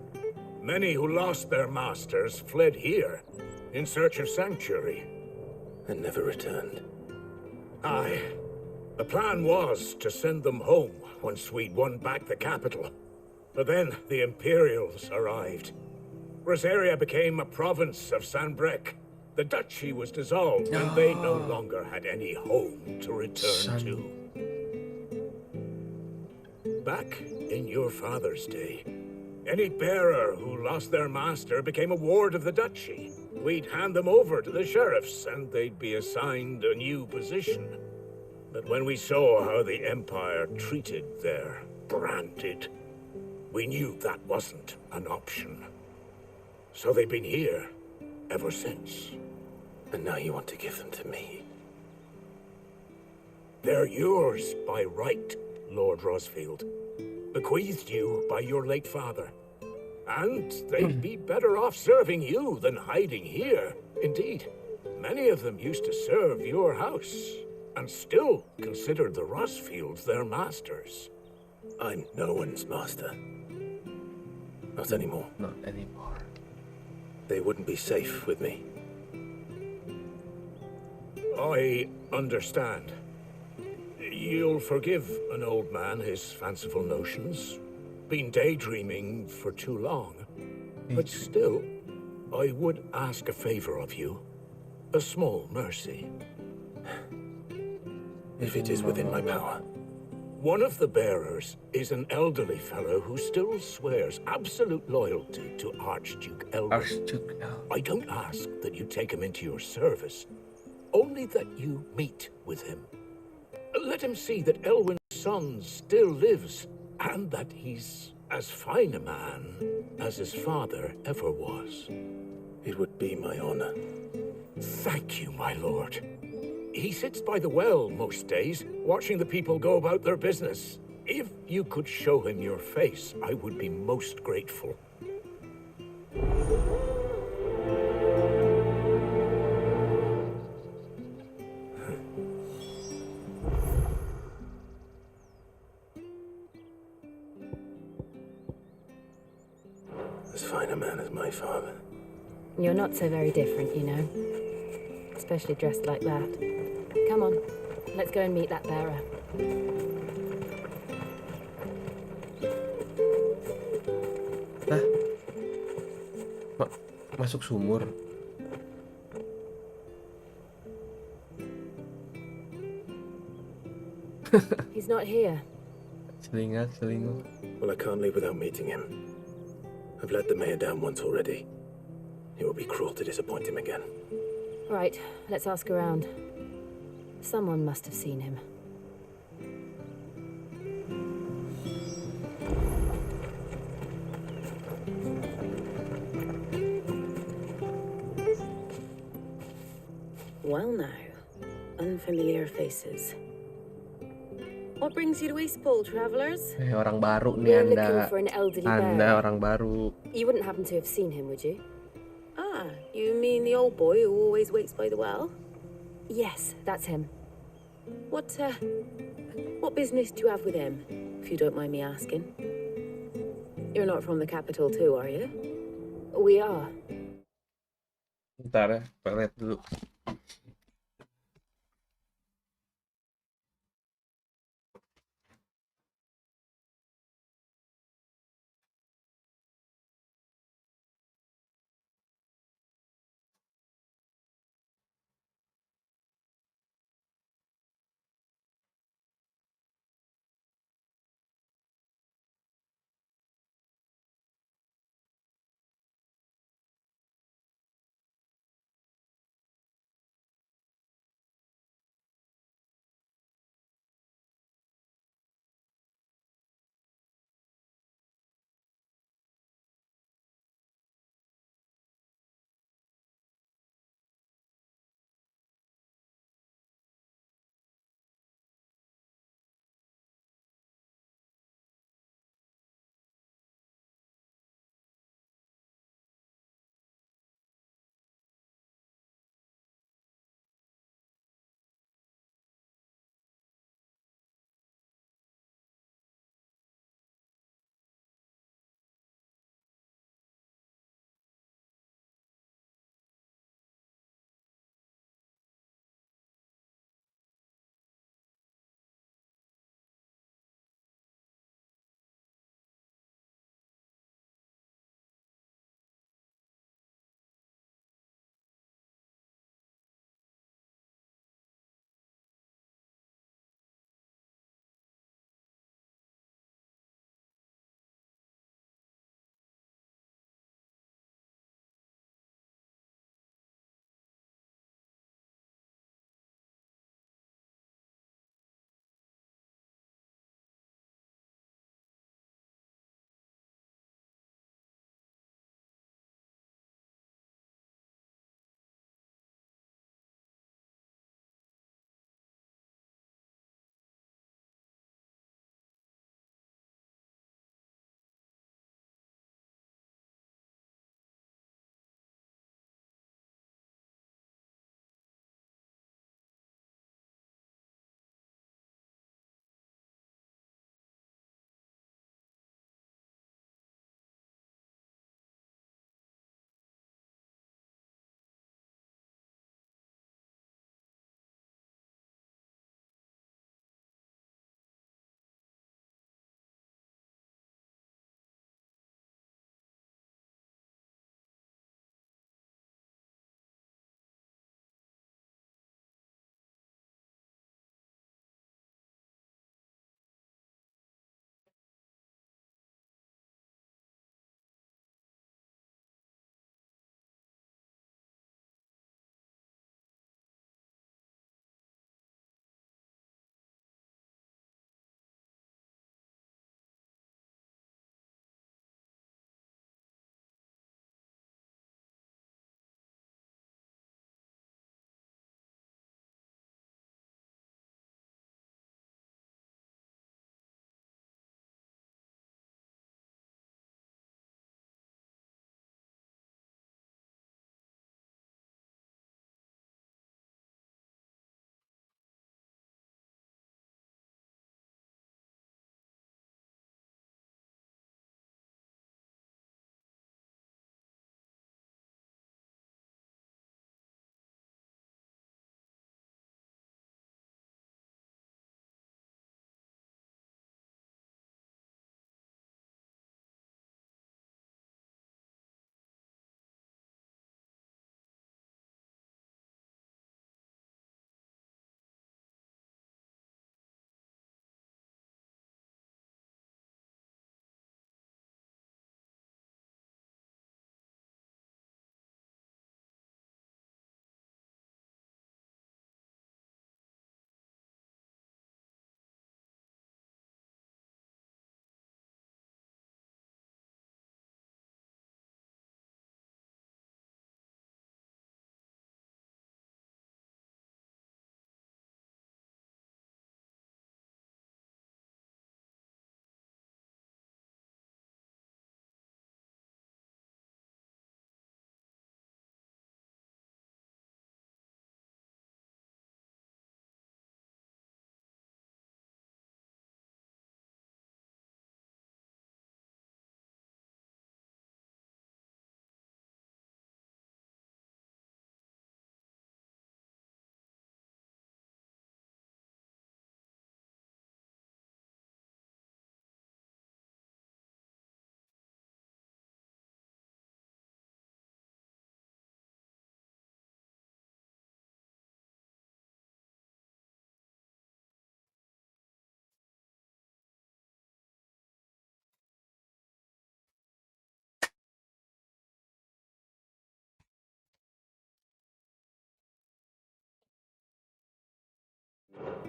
many who lost their masters fled here in search of sanctuary. And never returned. Aye. The plan was to send them home once we'd won back the capital. But then the Imperials arrived. Rosaria became a province of Sanbreque. The duchy was dissolved, and they no longer had any home to return to. Back in your father's day, any bearer who lost their master became a ward of the duchy. We'd hand them over to the sheriffs, and they'd be assigned a new position. But when we saw how the Empire treated their branded, we knew that wasn't an option. So they've been here ever since. And now you want to give them to me? They're yours by right, Lord Rosfield. Bequeathed you by your late father. And they'd be better off serving you than hiding here. Indeed, many of them used to serve your house, and still considered the Rosfields their masters. I'm no one's master. Not anymore. Not anymore. They wouldn't be safe with me. I understand. You'll forgive an old man his fanciful notions. Been daydreaming for too long. But still, I would ask a favor of you. A small mercy. If it is within my power. One of the bearers is an elderly fellow who still swears absolute loyalty to Archduke Elwyn. Archduke Elwyn. I don't ask that you take him into your service, only that you meet with him. Let him see that Elwyn's son still lives, and that he's as fine a man as his father ever was. It would be my honor. Thank you, my lord. He sits by the well most days, watching the people go about their business. If you could show him your face, I would be most grateful. As fine a man as my father. You're not so very different, you know. Especially dressed like that. Come on, let's go and meet that bearer. Masuk sumur. He's not here. Selingat. Well, I can't leave without meeting him. I've let the mayor down once already. It would be cruel to disappoint him again. Right, let's ask around. Someone must have seen him. Well now, unfamiliar faces. What brings you to Eastpool, travellers? Orang baru nih We're Anda. looking for an elderly Anda bear. orang baru. You wouldn't happen to have seen him, would you? Ah, you mean the old boy who always waits by the well? Yes, that's him. What business do you have with him, if you don't mind me asking? You're not from the capital too, are you? We are. Bentar ya, toilet dulu.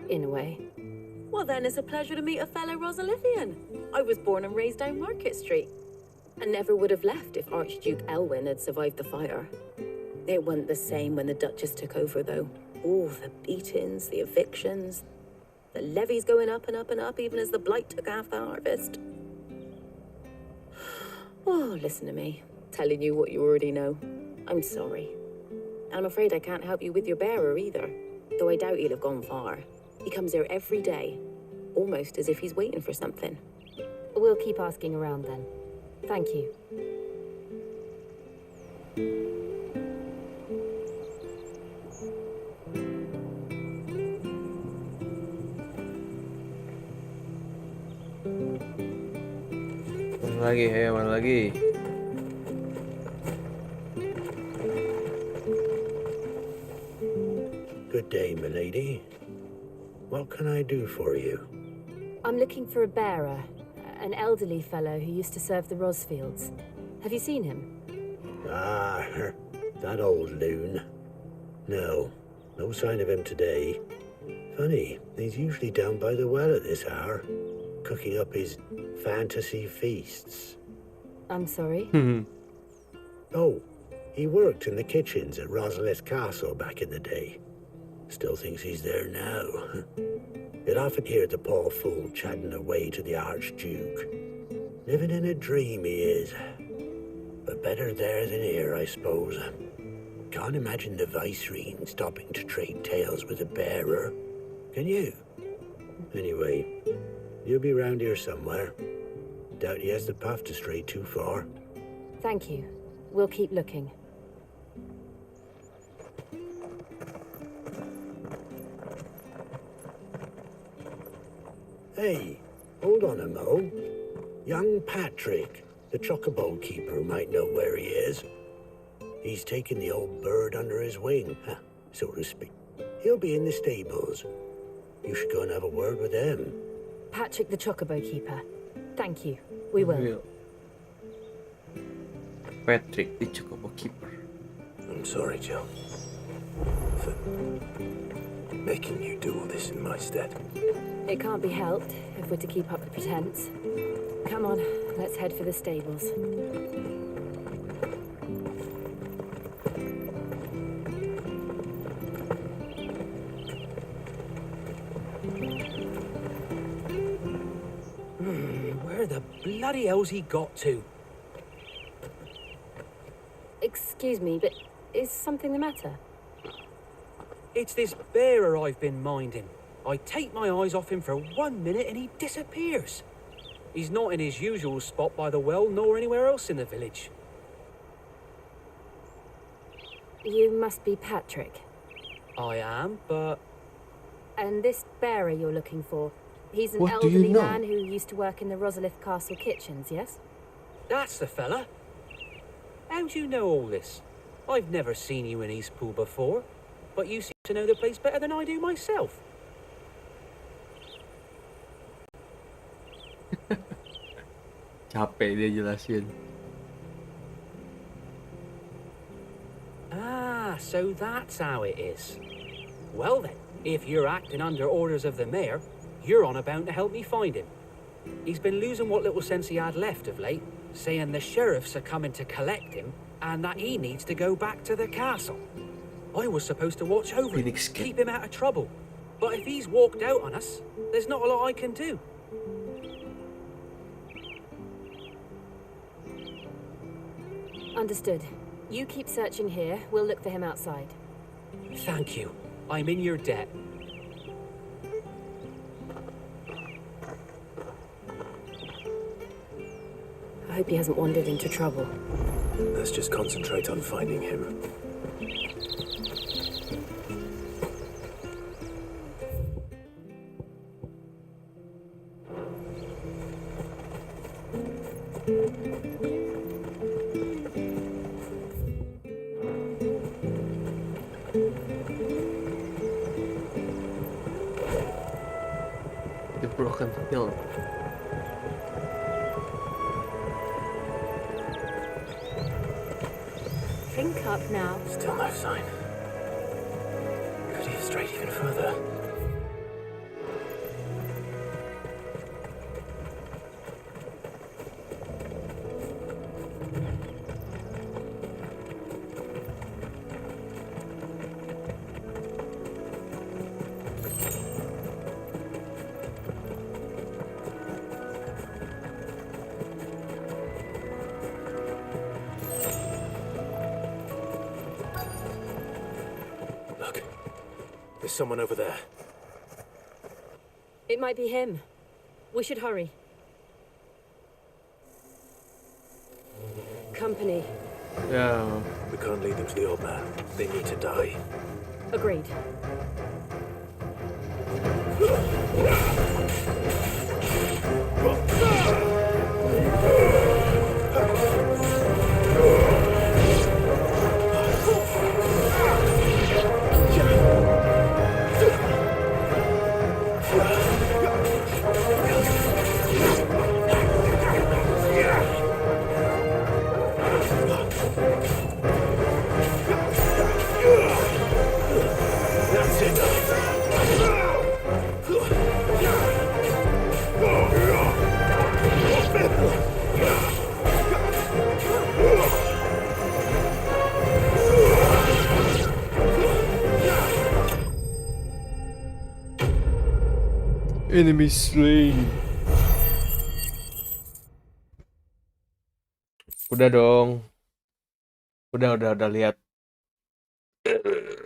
in a way. Well, then it's a pleasure to meet a fellow Rosalithian. I was born and raised down Market Street. And never would have left if Archduke Elwyn had survived the fire. It wasn't the same when the Duchess took over, though. Oh, the beatings, the evictions, the levies going up and up and up, even as the blight took half the harvest. Oh, listen to me, telling you what you already know. I'm sorry. And I'm afraid I can't help you with your bearer either, though I doubt he'll have gone far. He comes here every day, almost as if he's waiting for something. We'll keep asking around then. Thank you. Mana lagi? Good day, milady. What can I do for you? I'm looking for a bearer, an elderly fellow who used to serve the Rosfields. Have you seen him? Ah, that old loon. No sign of him today. Funny, he's usually down by the well at this hour, cooking up his fantasy feasts. I'm sorry? Oh, he worked in the kitchens at Rosalith Castle back in the day. Still thinks he's there now. You'd often hear the poor fool chatting away to the Archduke. Living in a dream he is. But better there than here, I suppose. Can't imagine the Vicereine stopping to trade tales with a bearer. Can you? Anyway, you'll be round here somewhere. Doubt he has the path to stray too far. Thank you. We'll keep looking. Hey, hold on a mo. Young Patrick, the chocobo keeper, might know where he is. He's taken the old bird under his wing, so to speak. He'll be in the stables. You should go and have a word with them. Patrick the Chocobo Keeper. Thank you. We will. Patrick the Chocobo Keeper. I'm sorry, Jill, for making you do all this in my stead. It can't be helped if we're to keep up the pretense. Come on, let's head for the stables. Where the bloody hell's he got to? Excuse me, but is something the matter? It's this bearer I've been minding. I take my eyes off him for 1 minute and he disappears. He's not in his usual spot by the well nor anywhere else in the village. You must be Patrick. I am, but... And this bearer you're looking for, he's an What do you elderly know? man who used to work in the Rosalith Castle kitchens, yes? That's the fella. How do you know all this? I've never seen you in Eastpool before, but you seem to know the place better than I do myself. Capek dia jelasin. Ah, so that's how it is. Well then, if you're acting under orders of the mayor, you're on about to help me find him. He's been losing what little sense he had left of late, saying the sheriffs are coming to collect him and that he needs to go back to the castle. I was supposed to watch over him, keep him out of trouble. But if he's walked out on us, there's not a lot I can do. Understood. You keep searching here, we'll look for him outside. Thank you. I'm in your debt. I hope he hasn't wandered into trouble. Let's just concentrate on finding him. The Broken Hill. Think up now. Still no sign. Could he have strayed even further? There's someone over there. It might be him. We should hurry. Company. Ya, We can't lead them to the old man. They need to die. Agreed. That's it. enemy slain. Udah dong. Udah lihat.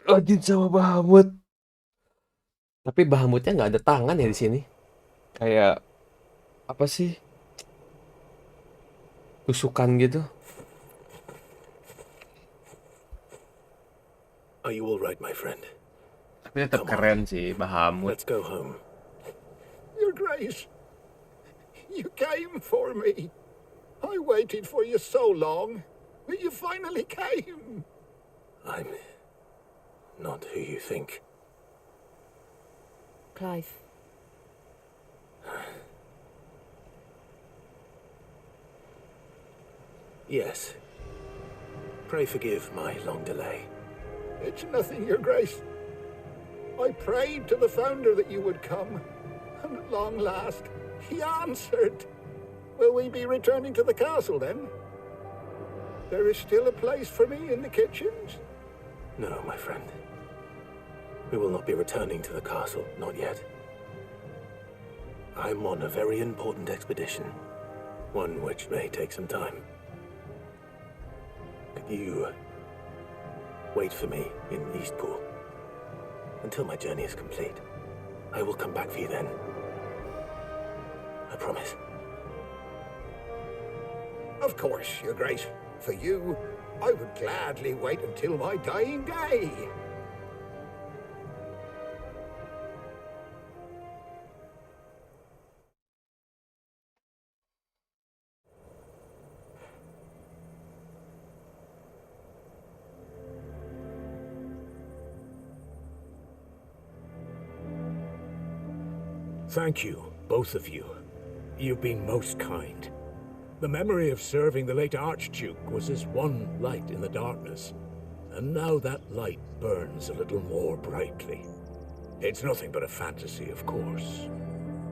Odin sama Bahamut. Tapi Bahamutnya nggak ada tangan ya di sini. Kayak apa sih? Tusukan gitu. Are you all right, my friend? Tapi tetap keren sih Bahamut. Let's go home. Your Grace, you came for me. I waited for you so long, but you finally came. I'm not who you think. Clive. Yes. Pray forgive my long delay. It's nothing, Your Grace. I prayed to the Founder that you would come, and at long last, he answered. Will we be returning to the castle, then? There is still a place for me in the kitchens? No, my friend. We will not be returning to the castle, not yet. I'm on a very important expedition, one which may take some time. Could you wait for me in Eastpool until my journey is complete? I will come back for you then. I promise. Of course, Your Grace. For you, I would gladly wait until my dying day. Thank you, both of you. You've been most kind. The memory of serving the late Archduke was as one light in the darkness, and now that light burns a little more brightly. It's nothing but a fantasy, of course,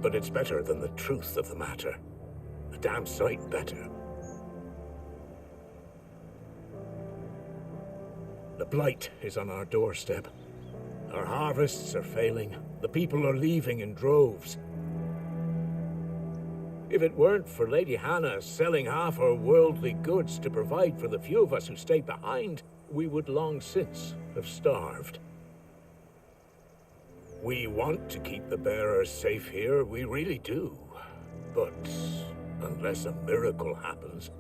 but it's better than the truth of the matter. A damn sight better. The blight is on our doorstep. Our harvests are failing. The people are leaving in droves. If it weren't for Lady Hannah selling half her worldly goods to provide for the few of us who stayed behind, we would long since have starved. We want to keep the bearers safe here, we really do. But unless a miracle happens,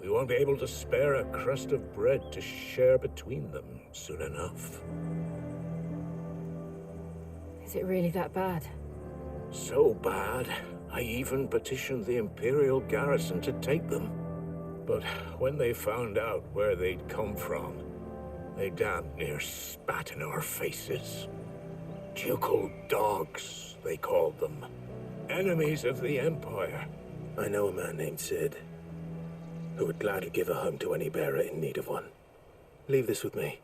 we won't be able to spare a crust of bread to share between them soon enough. Is it really that bad? So bad, I even petitioned the Imperial garrison to take them. But when they found out where they'd come from, they damn near spat in our faces. Ducal dogs, they called them. Enemies of the Empire. I know a man named Sid, who would gladly give a home to any bearer in need of one. Leave this with me.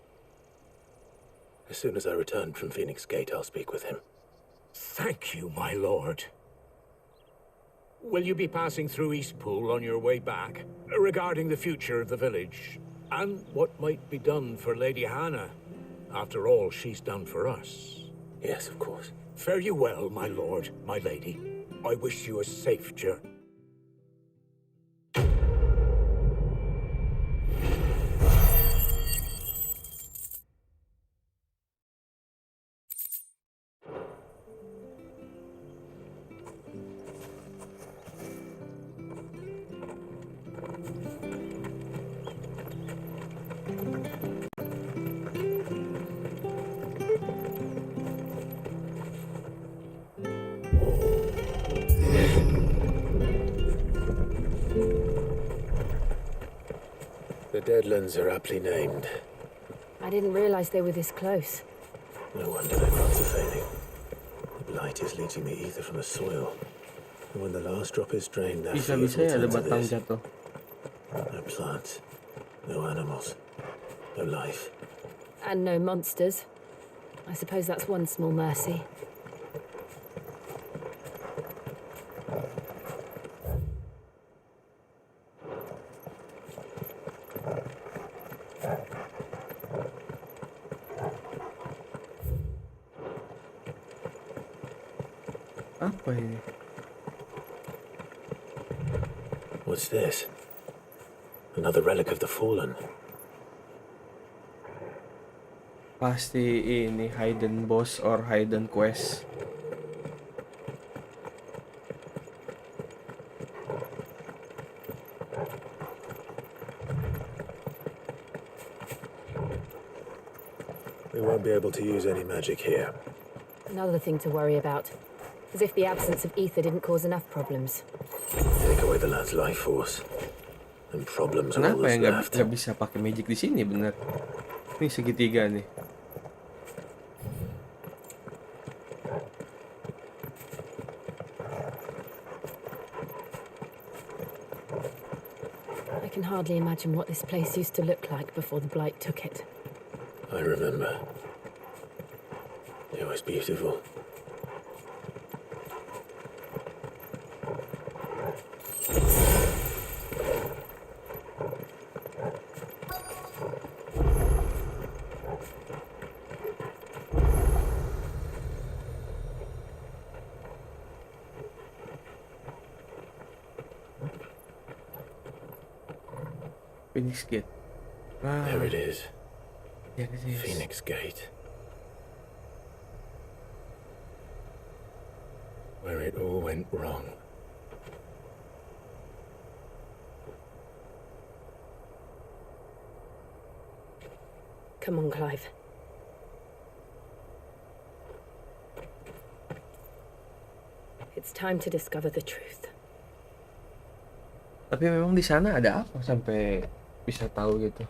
As soon as I return from Phoenix Gate, I'll speak with him. Thank you, my lord. Will you be passing through Eastpool on your way back, regarding the future of the village, and what might be done for Lady Hannah, after all she's done for us? Yes, of course. Fare you well, my lord, my lady. I wish you a safe journey. Deadlands are aptly named. I didn't realize they were this close. No wonder their crops are failing. The blight is leaching the ether from the soil. And when the last drop is drained, their fields Bisa-bisa will ya ada turn to batang this. jatuh. No plants, no animals, no life. And no monsters. I suppose that's one small mercy. Apa ini? What's this? Another relic of the fallen. Pasti ini hidden boss or hidden quest. We won't be able to use any magic here. Another thing to worry about. As if the absence of ether didn't cause enough problems. Take away the lad's life force, and problems are all Kenapa ya that's left. nggak bisa pakai magic di sini bener? Ini segitiga nih. I can hardly imagine what this place used to look like before the blight took it. I remember. It was beautiful. Phoenix Gate. Ah, There it is. there it is. Phoenix Gate. Where it all went wrong. Come on, Clive. It's time to discover the truth. Tapi memang di sana ada apa sampai bisa tahu gitu?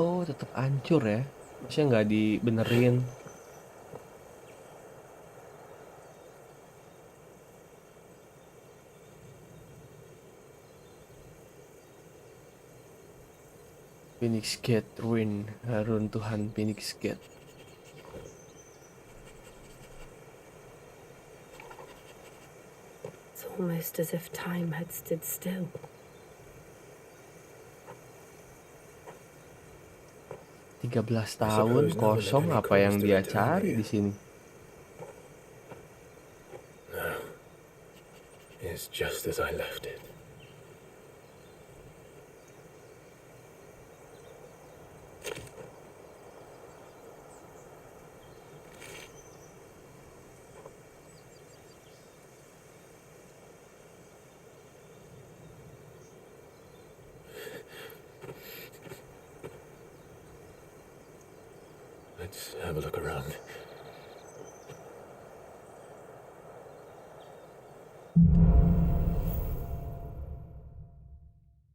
Oh, tetap hancur ya? Maksudnya nggak dibenerin? Phoenix Gate ruin, runtuhan Phoenix Gate. It's almost as if time had stood still. 13 tahun kosong, apa yang dia cari di sini? No. It's just as I left it. Let's have a look around.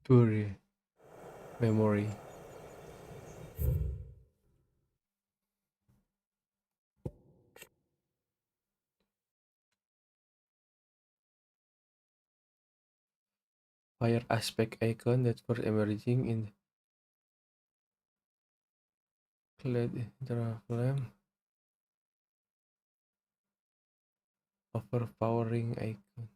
Fury. Memory. Fire aspect icon that first emerging in clad flame. Overpowering icon.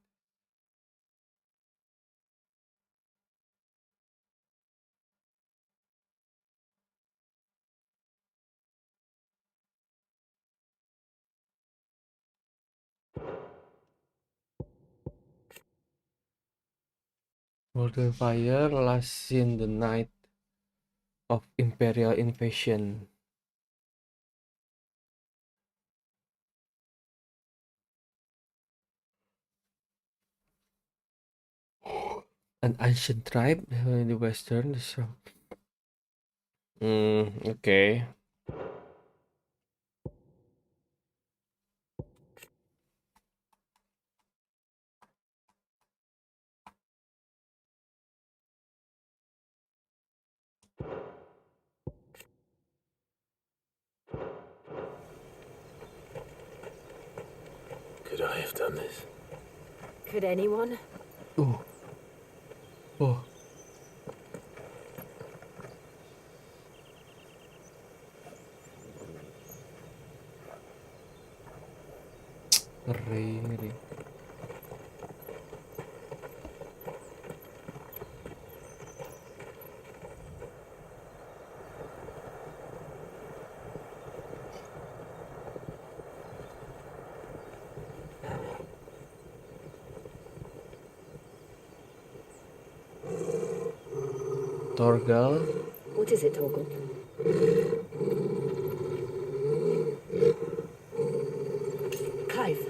Golden Fire last seen the night of Imperial invasion. An ancient tribe in the western. So, okay. Could I have done this? Could anyone? Oh. Ngeri. Torgal. What is it, Torgal? Clive.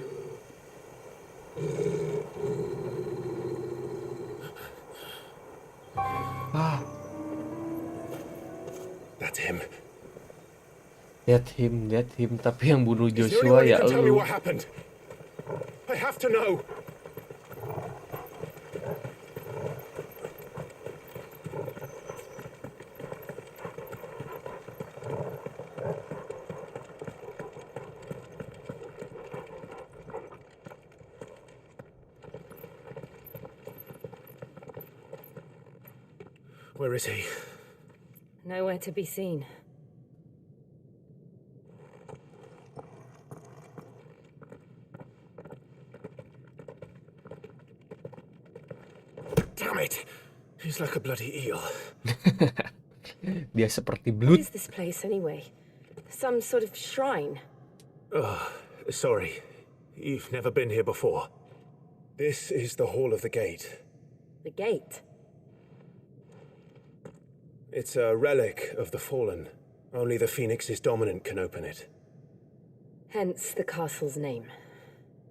That's him. That him. Tapi yang bunuh Is there Joshua anyone who ya can tell me elu. what happened? I have to know. Where is he? Nowhere to be seen. Damn it! He's like a bloody eel. Dia seperti What blood. is this place anyway? Some sort of shrine? Sorry. You've never been here before. This is the Hall of the Gate. The gate? It's a relic of the Fallen. Only the Phoenix's dominant can open it. Hence the castle's name.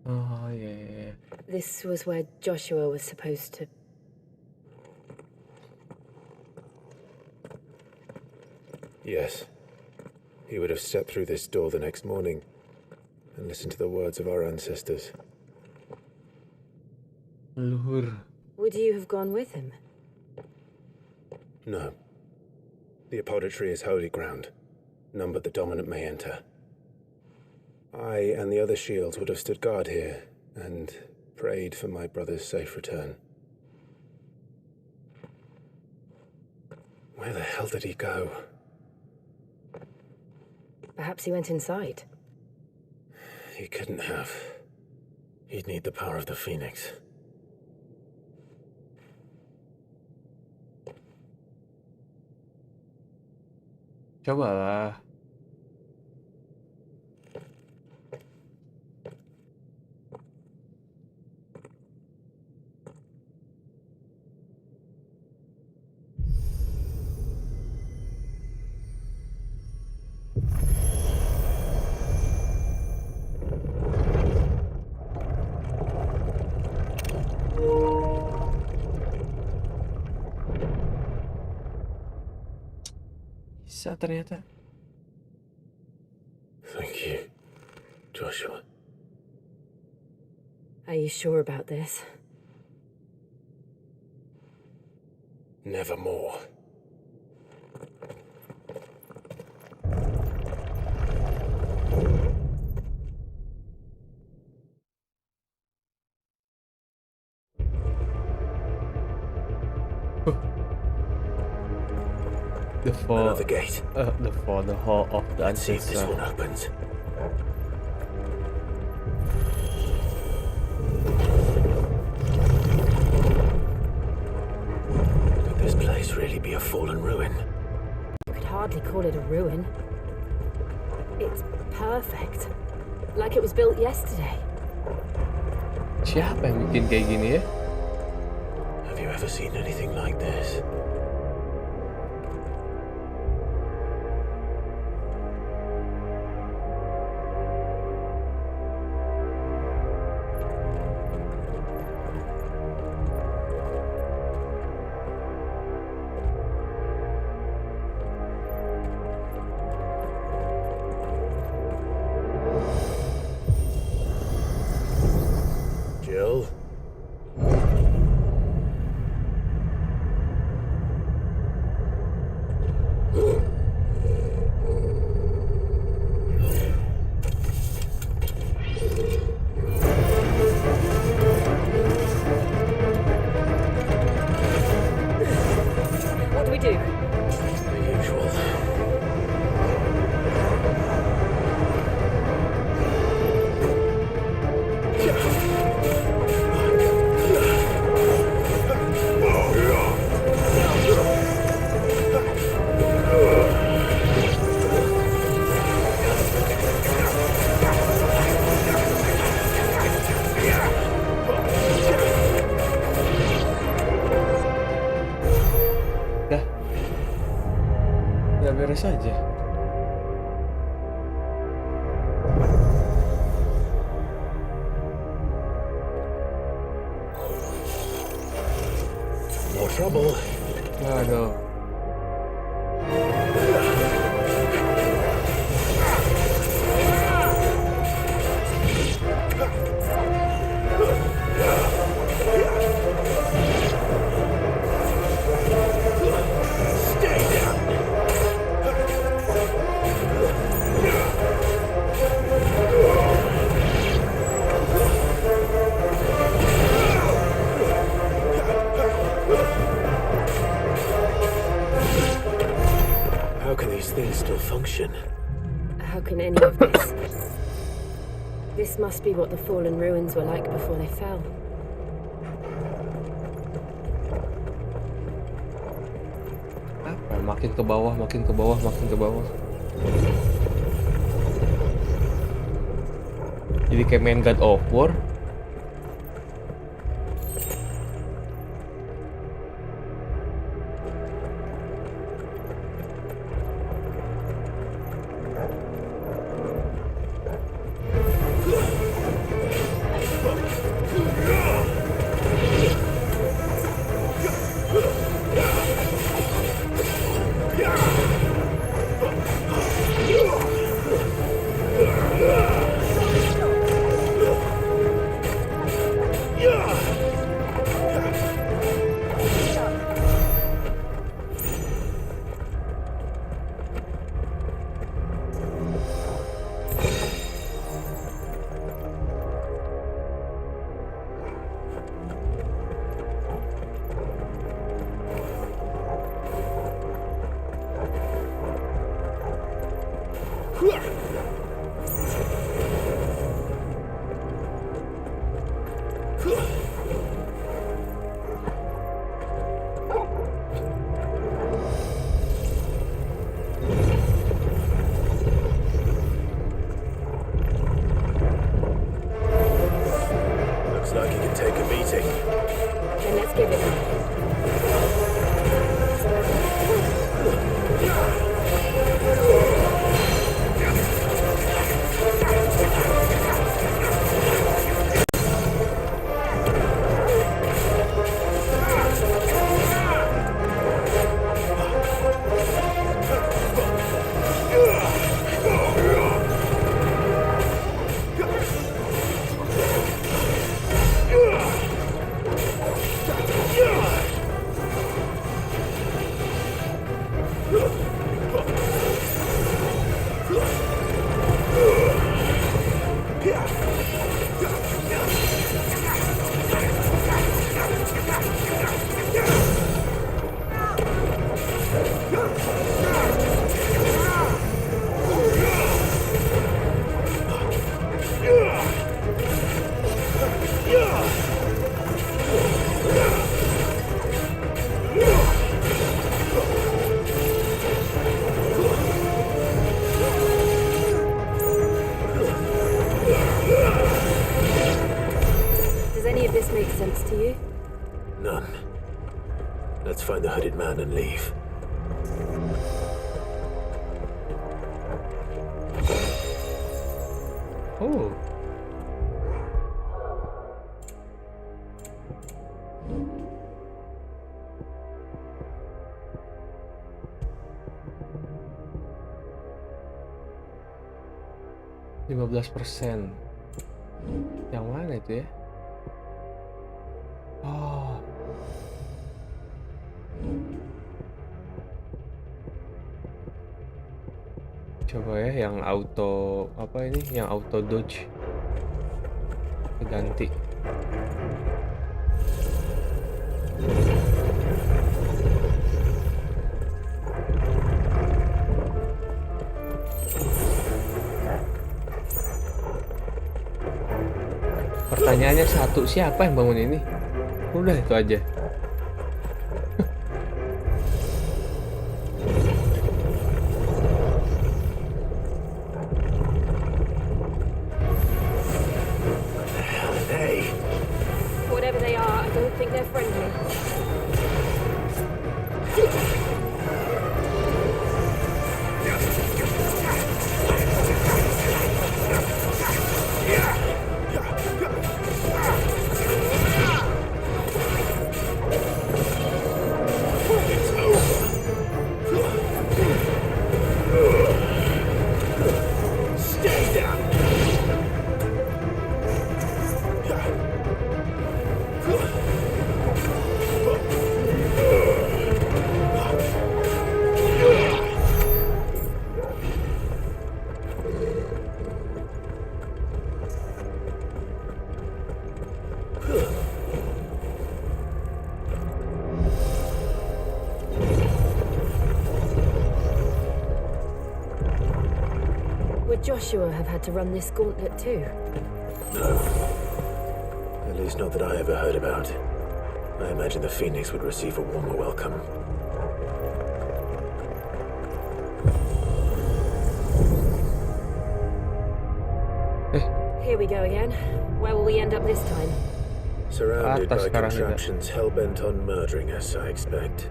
Oh yeah. This was where Joshua was supposed to... Yes. He would have stepped through this door the next morning and listened to the words of our ancestors. Luhur. Would you have gone with him? No. The apodatory is holy ground. None but the dominant may enter. I and the other shields would have stood guard here and prayed for my brother's safe return. Where the hell did he go? Perhaps he went inside. He couldn't have. He'd need the power of the Phoenix. Cobalah. Bisa ternyata. Thank you, Joshua. Are you sure about this? Nevermore. The gate. The hall of the Let's see if this ancestor. one opens. Could this place really be a fallen ruin? You could hardly call it a ruin. It's perfect. Like it was built yesterday. Siapa yang bikin kayak gini ya? Have you ever seen anything like this. Jill? What do we do? The usual. Dah. Ya beres aja. More trouble. Aduh. How can these things still function? How can any of this? This must be what the fallen ruins were like before they fell. Apa? Makin ke bawah, makin ke bawah, makin ke bawah. Jadi kayak main God of War. Looks like it can take a beating. Then let's give it a Does any of this make sense to you? None. Let's find the hooded man and leave. Oh. %. Yang mana itu ya? Oh. Coba ya yang auto apa ini? Yang auto dodge. Ganti. Pertanyaannya satu, siapa yang bangun ini? Udah itu aja. Whatever they are, I don't think they're friendly. Would Joshua have had to run this gauntlet too? No. At least not that I ever heard about. I imagine the Phoenix would receive a warmer welcome. Here we go again. Where will we end up this time? Surrounded by sekarang contraptions hell-bent on murdering us, I expect.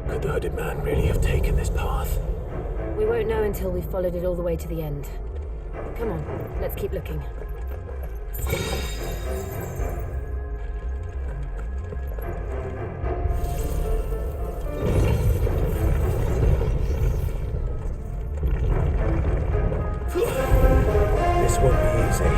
Could the hooded man really have taken this path? We won't know until we've followed it all the way to the end. Come on, let's keep looking. This won't be easy.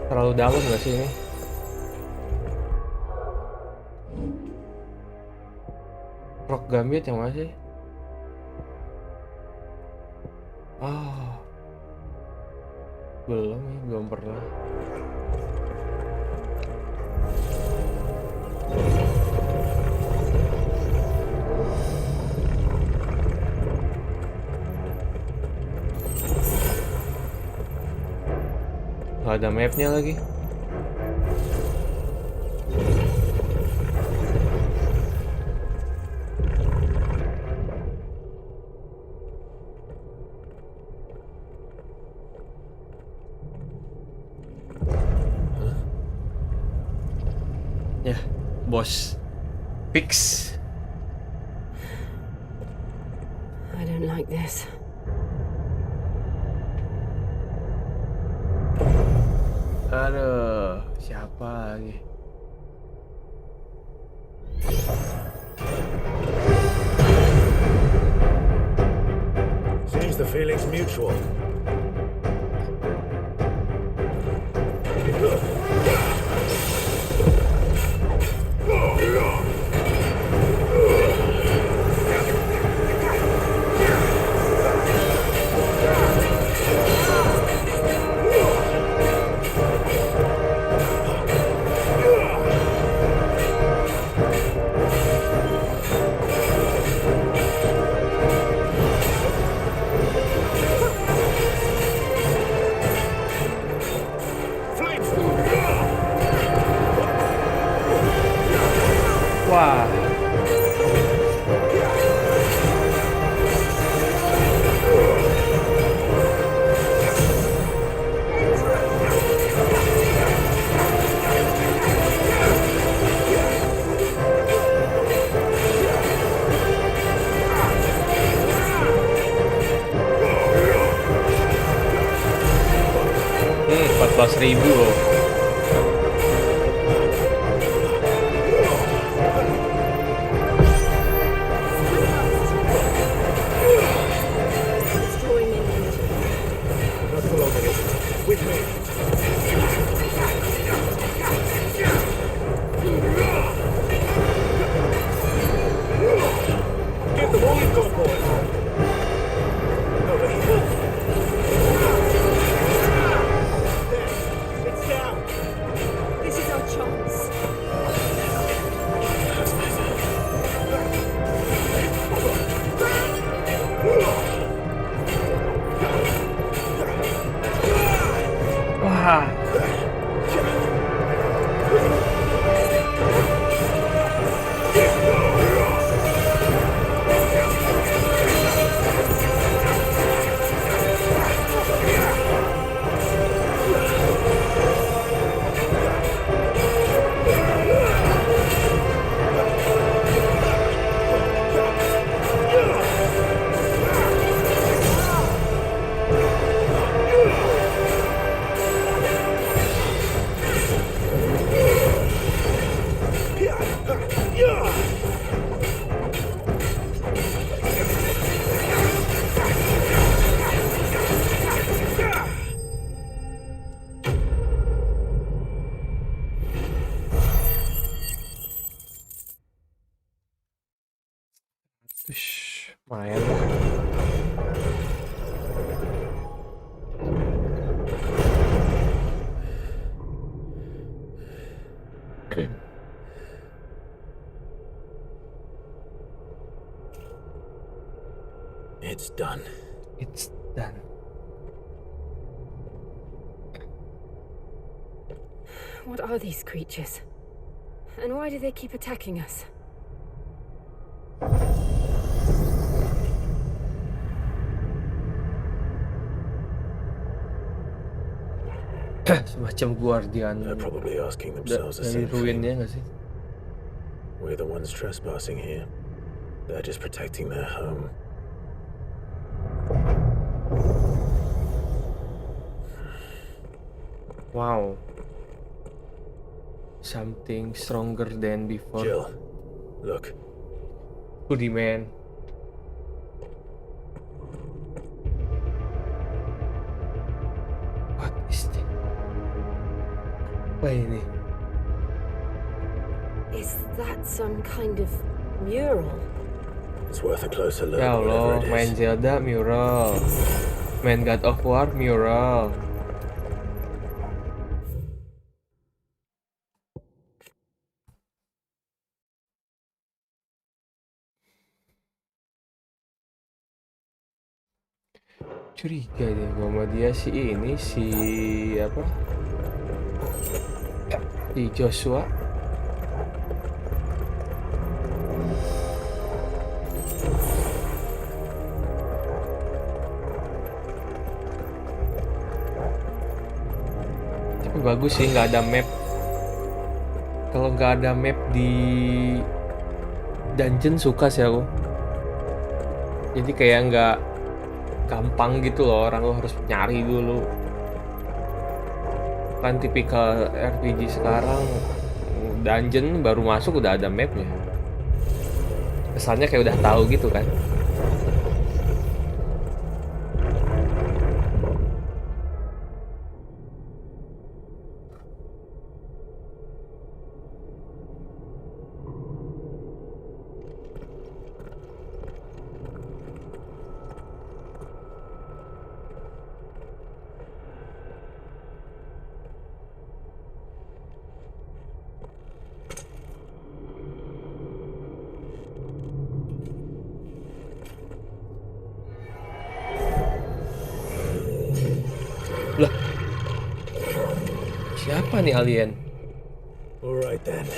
Terlalu dalam nggak sih ini? Rock Gambit yang mana sih? Ah, belum pernah. Gak ada mapnya lagi. Ya, bos. Fix. I don't like this. Aduh, siapa lagi? Seems the feeling's mutual. Wah. Hmm, 14.000 loh. Get them all you've got, boy. Over here. There. It's down. This is our chance. Wah. Ish, main lah. It's done. It's done. What are these creatures? And why do they keep attacking us? Semacam guardian. They're probably asking themselves the Dari same thing. ruinnya nggak sih? We're the ones trespassing here. They're just protecting their home. Wow. Something stronger than before. Jill, look. Hoodie man. What is this? Apa ini? Is that some kind of mural? It's worth a closer look, Ya whatever Allah, it main is. Zelda mural, main God of War mural. Curiga deh gua sama dia si ini si apa? Si Joshua. Tapi bagus sih nggak ada map. Kalau nggak ada map di dungeon suka sih aku. Jadi kayak nggak gampang gitu loh, orang lo harus nyari dulu. Kan tipikal RPG sekarang dungeon baru masuk udah ada mapnya. Kesannya kayak udah tahu gitu kan. Lah, siapa nih alien? Alright then.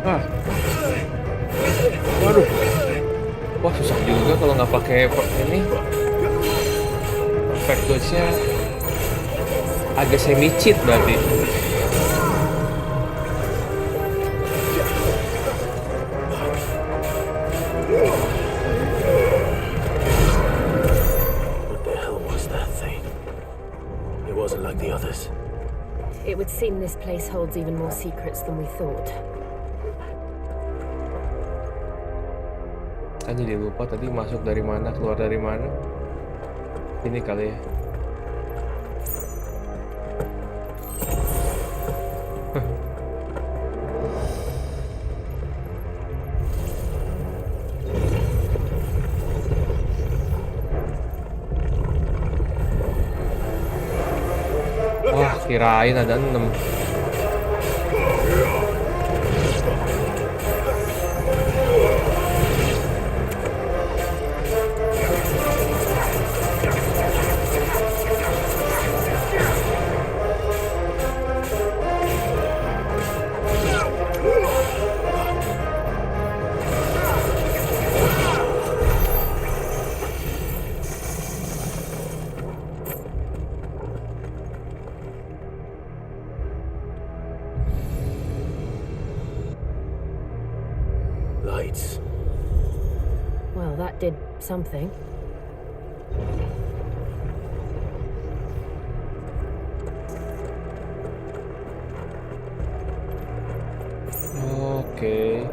Ah, waduh, wah susah juga kalau nggak pakai ini. Perfect dodge-nya agak semi cheat berarti. What the hell was that thing? It wasn't like the others. It would seem this place holds even more secrets than we thought. Kan jadi lupa tadi masuk dari mana, keluar dari mana. Ini kali ya. Wah, kirain ada 6. Lights. Well, that did something. Oke.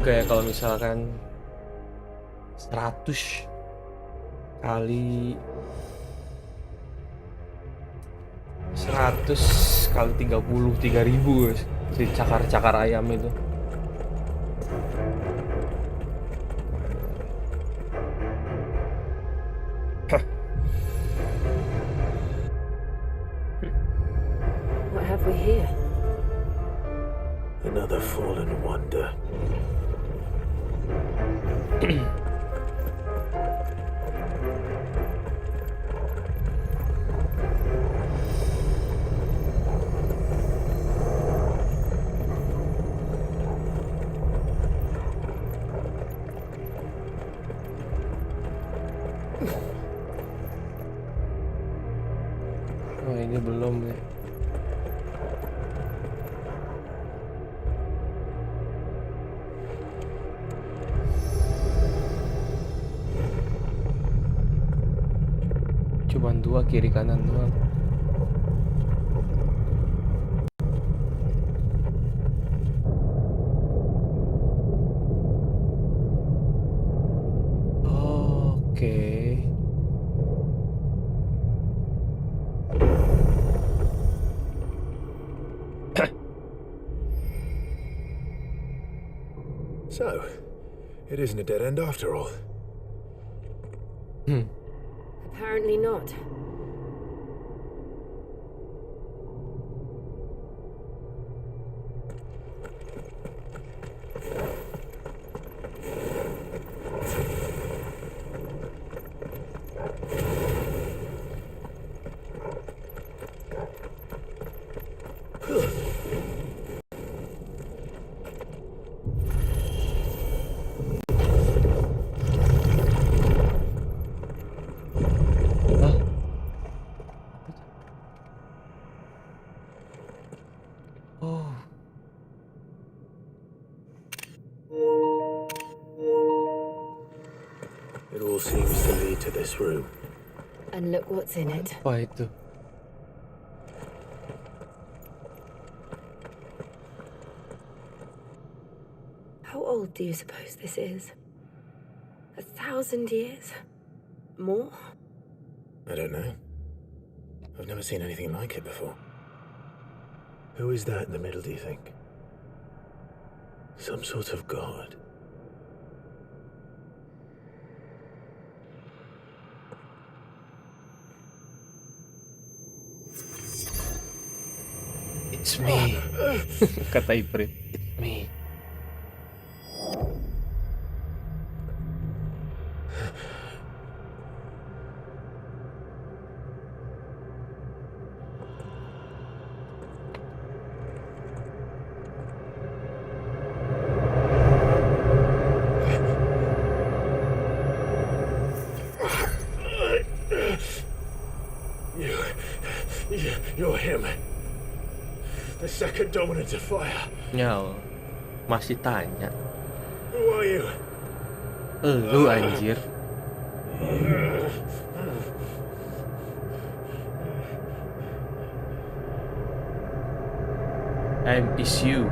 juga ya kalau misalkan 100 kali 100 kali 33.000 si cakar-cakar ayam itu. What have we here? Another fallen wonder. Oh, ini belum ya. Cuman 2 kiri kanan doang. Oke. So, it isn't a dead end after all. Apparently not. Oh. It all seems to lead to this room. And look what's in it. Apa itu? How old do you suppose this is? 1,000 years? More? I don't know. I've never seen anything like it before. Who is that in the middle, do you think? Some sort of god. It's me. Kata Ifrit. It's me. You're him. The second dominant of fire. Nyal. Masih tanya. Who are you? Lu anjir. Is you.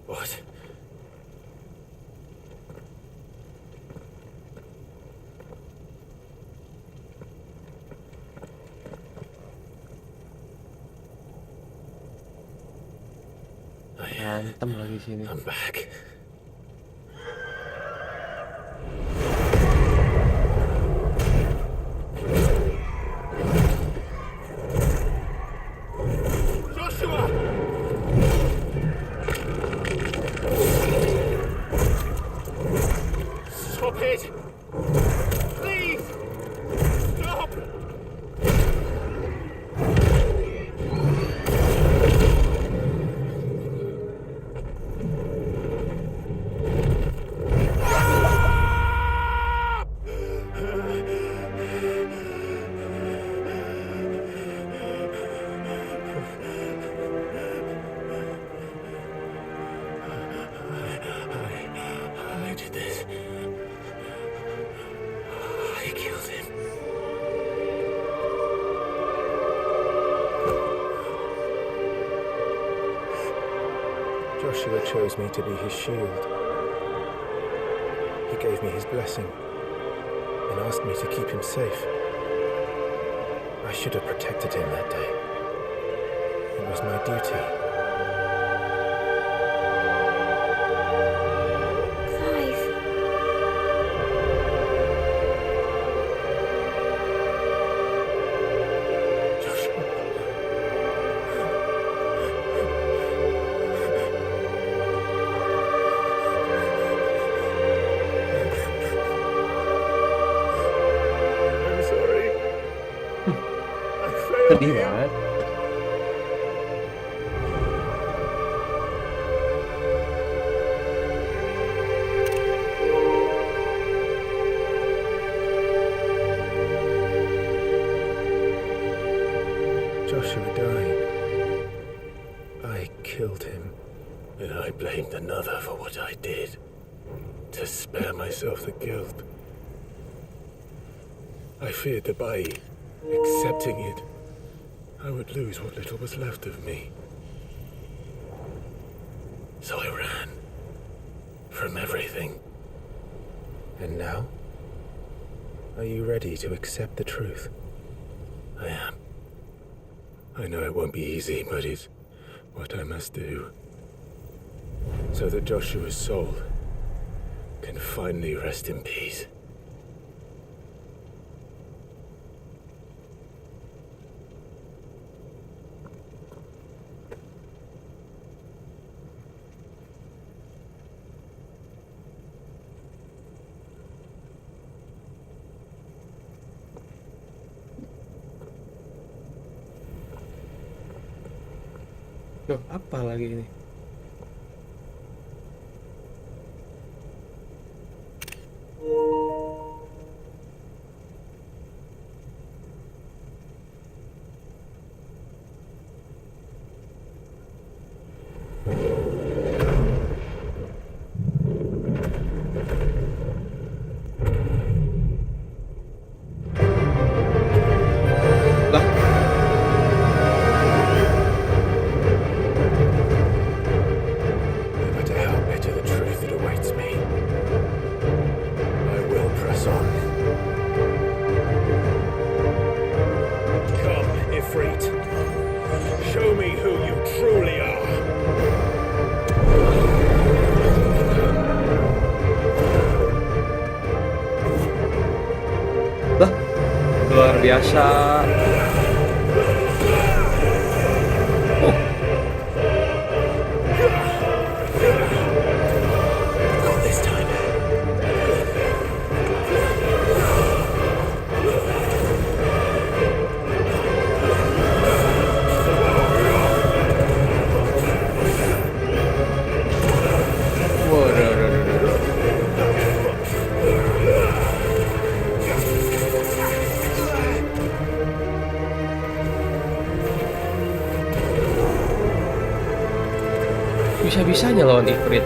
What? Berantem lagi sini. I'm back. Joshua! Stop it! Please! Stop! did this. I killed him. Joshua chose me to be his shield. He gave me his blessing and asked me to keep him safe. I should have protected him that day. It was my duty. Sedih banget. Joshua died. I killed him, and I blamed another for what I did, to spare myself the guilt. I feared that by accepting it, I would lose what little was left of me. So I ran from everything. And now? Are you ready to accept the truth? I am. I know it won't be easy, but it's what I must do. So that Joshua's soul can finally rest in peace. Loh, apa lagi ini? Luar biasa. Bisa-bisanya lawan Ifrit.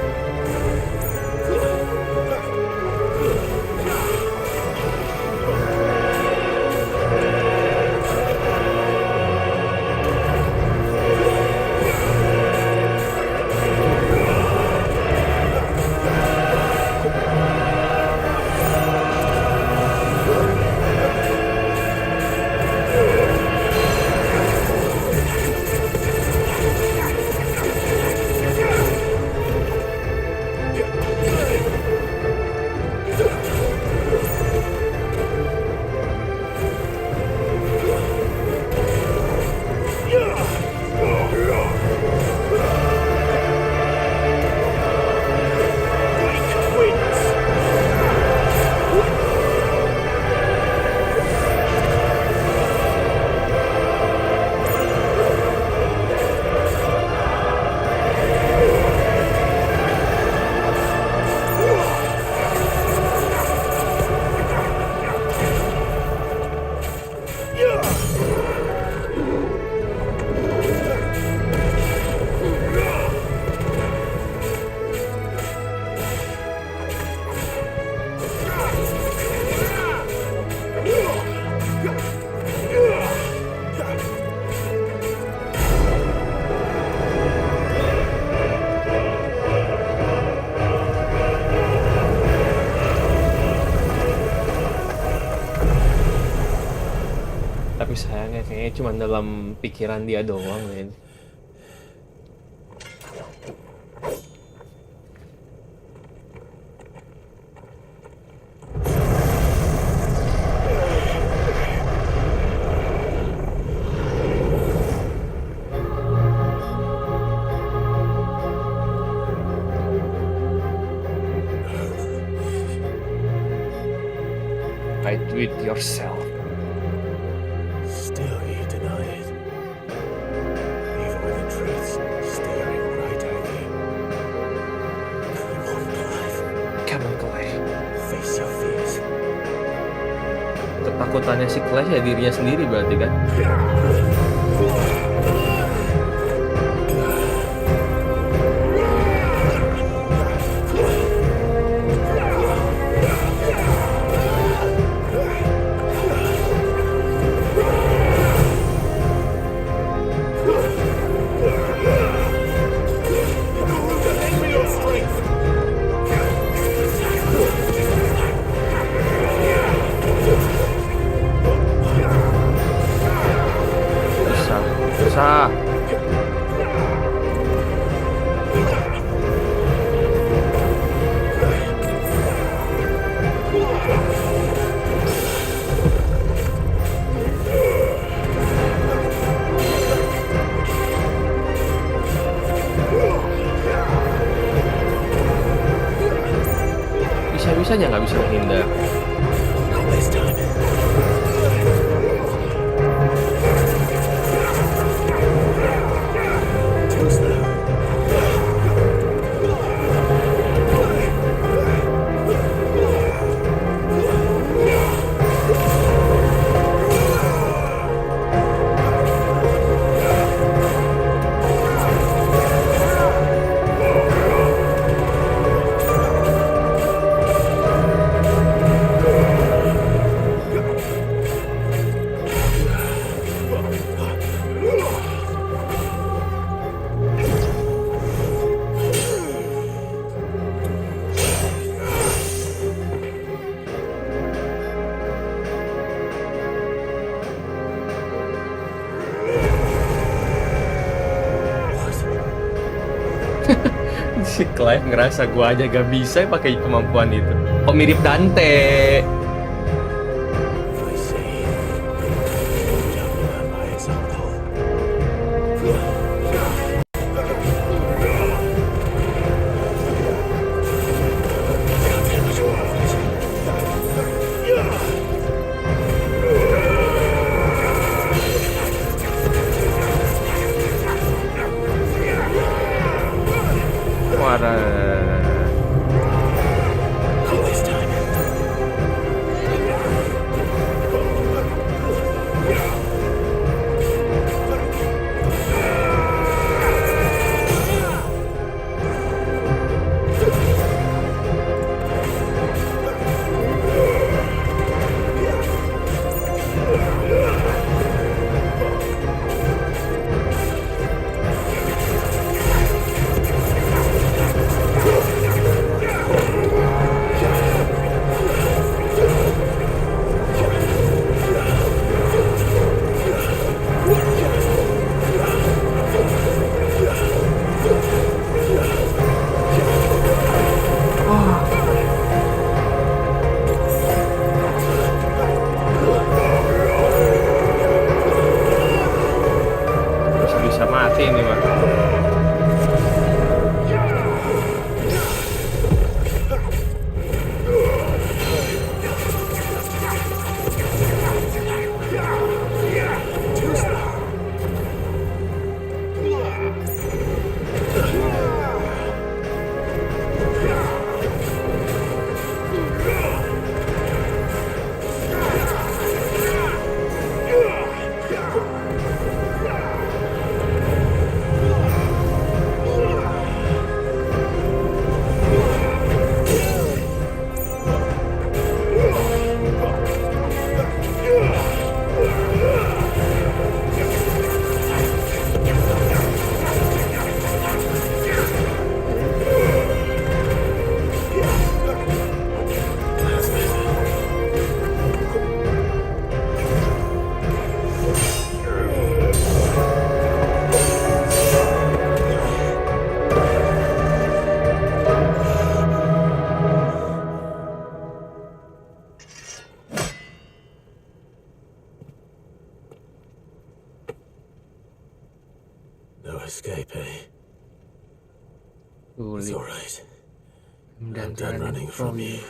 Kayaknya cuma dalam pikiran dia doang, men. Fight with yourself. Still you deny it. Even with the truths staring right at you. Come on, Clive. Come on, Clive. Face your fears. Ketakutannya si Clive ya dirinya sendiri berarti kan? Susah. Bisa-bisanya nggak bisa menghindar. Si Clive ngerasa gua aja gak bisa pakai kemampuan itu. Oh, mirip Dante. escape, eh? It's Sulit all right. dan I'm done running from you.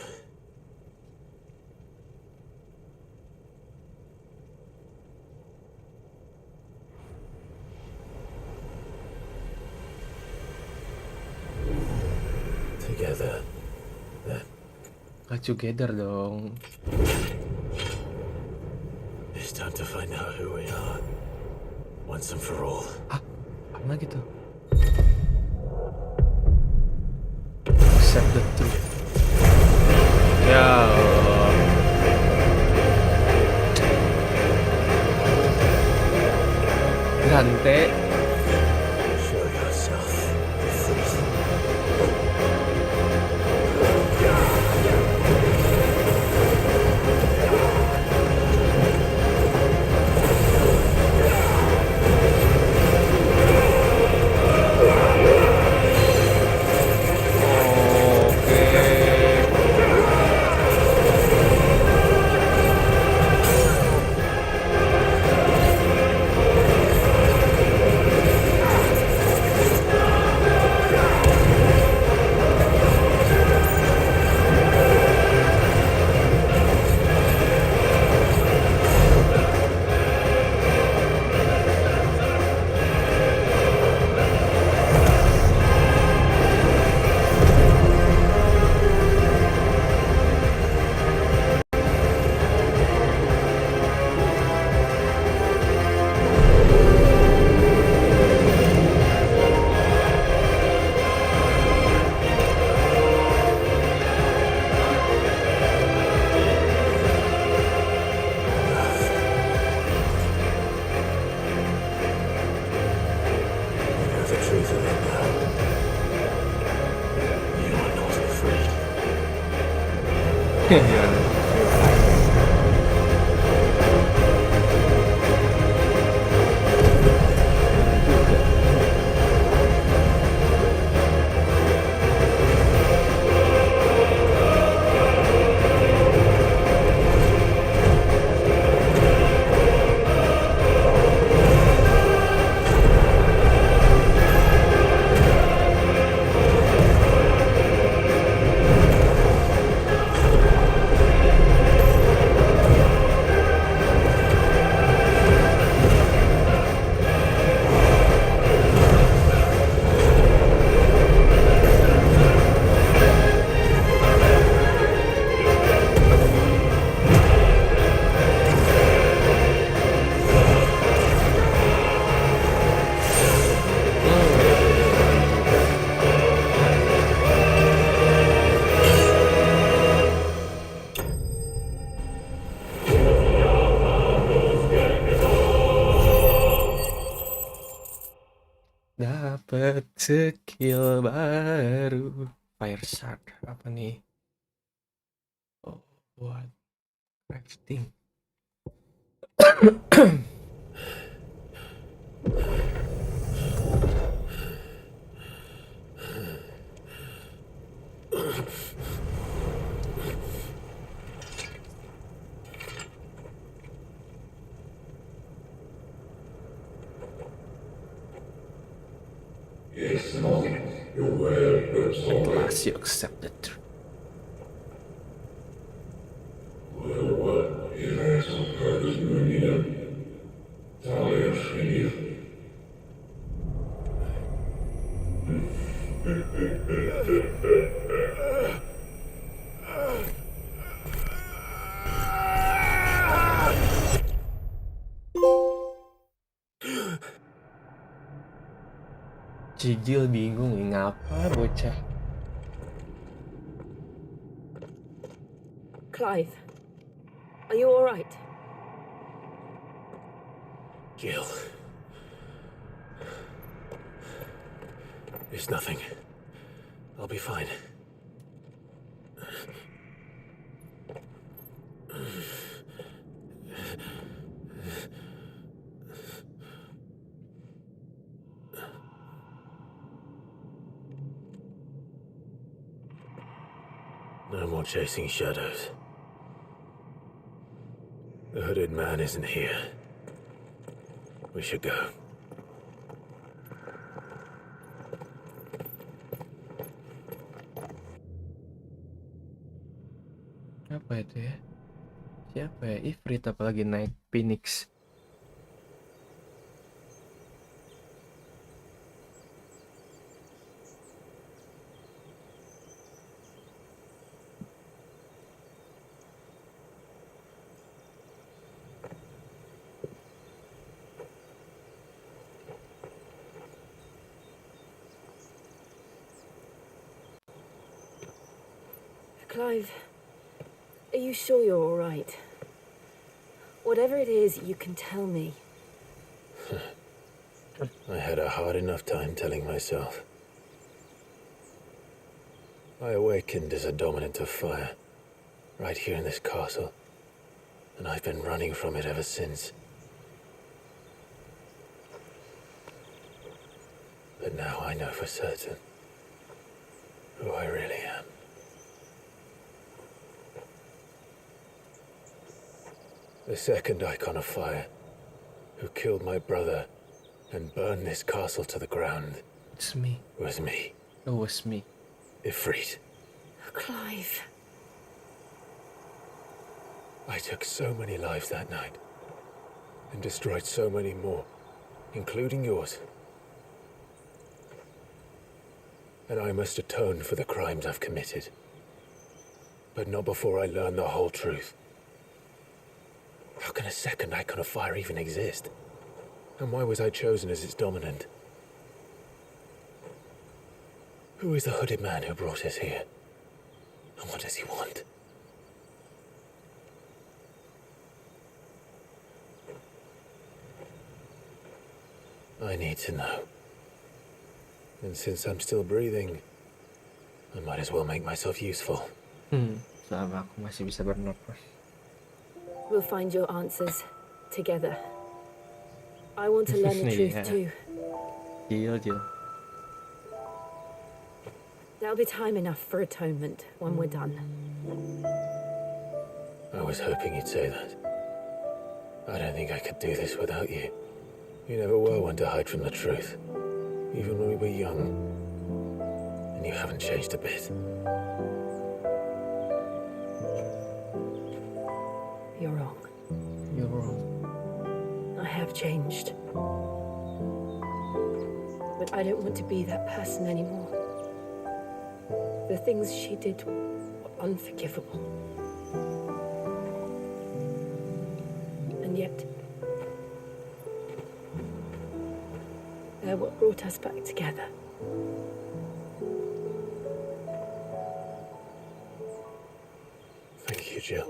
Together, then. Together dong. It's time to find out who we are. Once and for all. Apa gitu? Accept the truth. Ya Allah. Dante. Show yourself, freeze. Dapat skill baru. Fire shard apa nih? Oh, buat crafting. Yes, no. You're well, At last you accept the truth. Well, if I some purpose doing it, Talia Shinir. Cicil bingung nih ngapa bocah. Clive, are you all right? Jill. It's nothing. I'll be fine. No more chasing shadows. The hooded man isn't here. We should go. Apa itu ya? Siapa ya? Ifrit apalagi naik Phoenix. Clive, are you sure you're all right? Whatever it is, you can tell me. I had a hard enough time telling myself. I awakened as a dominant of fire, right here in this castle, and I've been running from it ever since. But now I know for certain who I really am. The second icon of fire, who killed my brother and burned this castle to the ground. It's me. Was me. It was me. Ifrit. Clive. I took so many lives that night, and destroyed so many more, including yours. And I must atone for the crimes I've committed. But not before I learn the whole truth. How can a second icon of fire even exist? And why was I chosen as its dominant? Who is the hooded man who brought us here? And what does he want? I need to know. And since I'm still breathing, I might as well make myself useful. Selama aku masih bisa bernafas. We'll find your answers together. I want to learn the truth Yeah. too. Deal. There'll be time enough for atonement when we're done. I was hoping you'd say that. I don't think I could do this without you. You never were one to hide from the truth, even when we were young. And you haven't changed a bit. You're wrong. You're wrong. I have changed. But I don't want to be that person anymore. The things she did were unforgivable. And yet, they're what brought us back together. Thank you, Jill.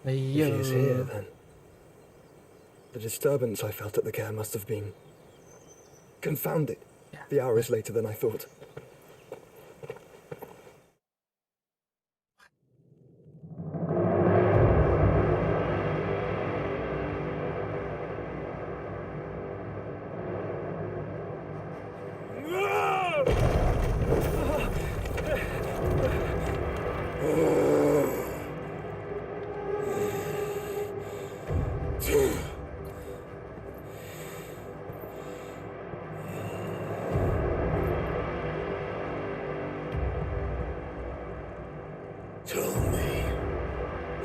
If he is here, then the disturbance I felt at the care must have been confounded. The hour is later than I thought. Tell me,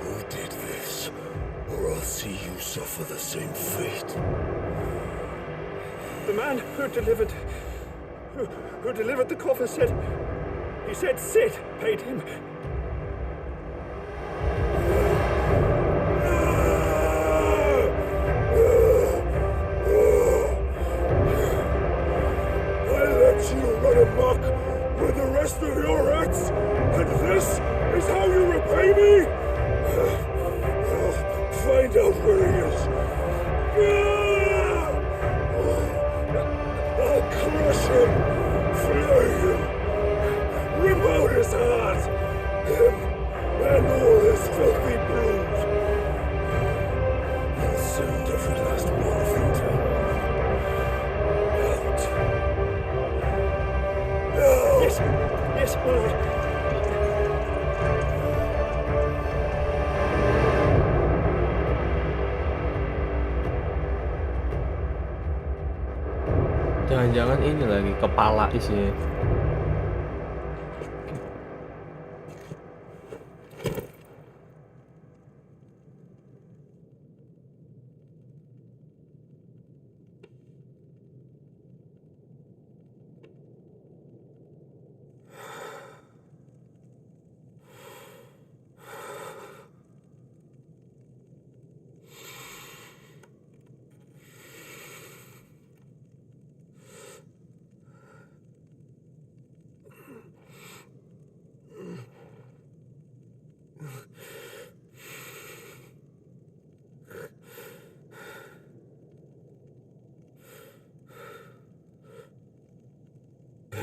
who did this, or I'll see you suffer the same fate. The man who delivered the coffer said, he said Sid paid him. I let you run amok with the rest of your rats, and this is how you repay me? Find out where he is. I'll crush him, flay him, rip out his heart, Jangan-jangan ini lagi kepala isinya.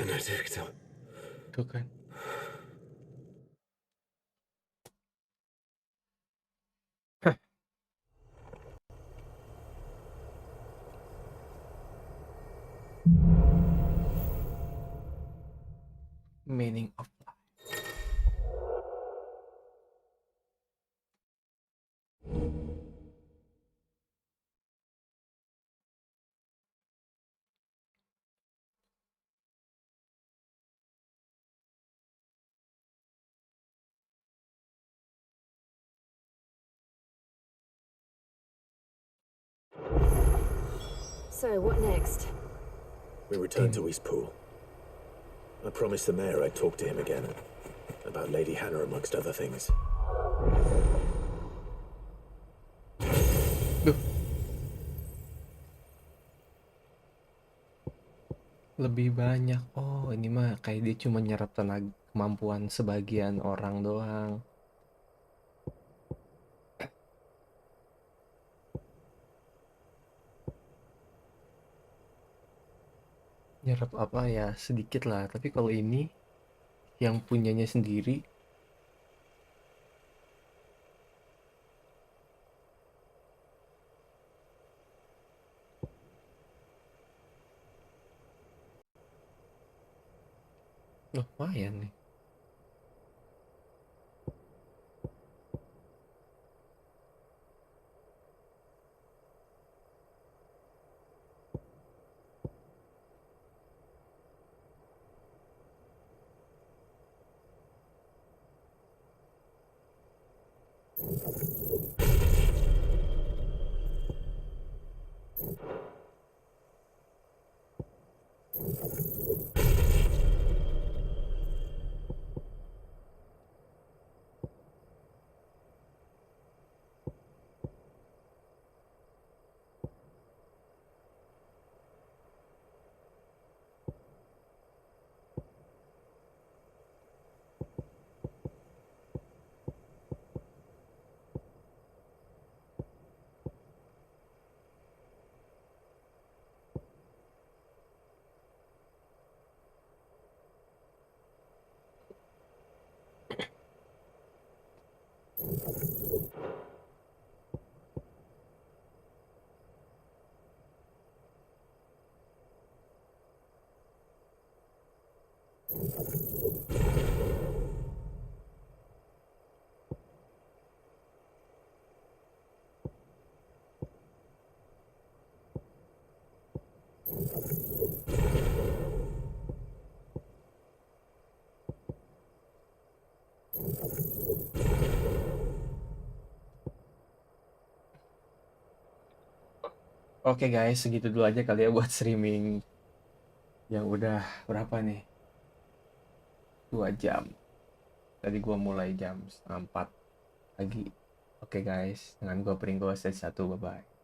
Benedicta. Tuh kan. Meaning of life. So, what next? We return to Eastpool. I promised the mayor I'd talk to him again. About Lady Hannah, amongst other things. Lebih banyak. Oh, ini mah kayak dia cuma nyerap tenaga kemampuan sebagian orang doang. Nyerap apa ya sedikit lah, tapi kalau ini yang punyanya sendiri. Lumayan nih. Oke guys, segitu dulu aja kali ya buat streaming yang udah berapa nih? 2 jam. Tadi gua mulai jam 4 pagi. Oke guys, dengan gua Pringgo satu, bye bye.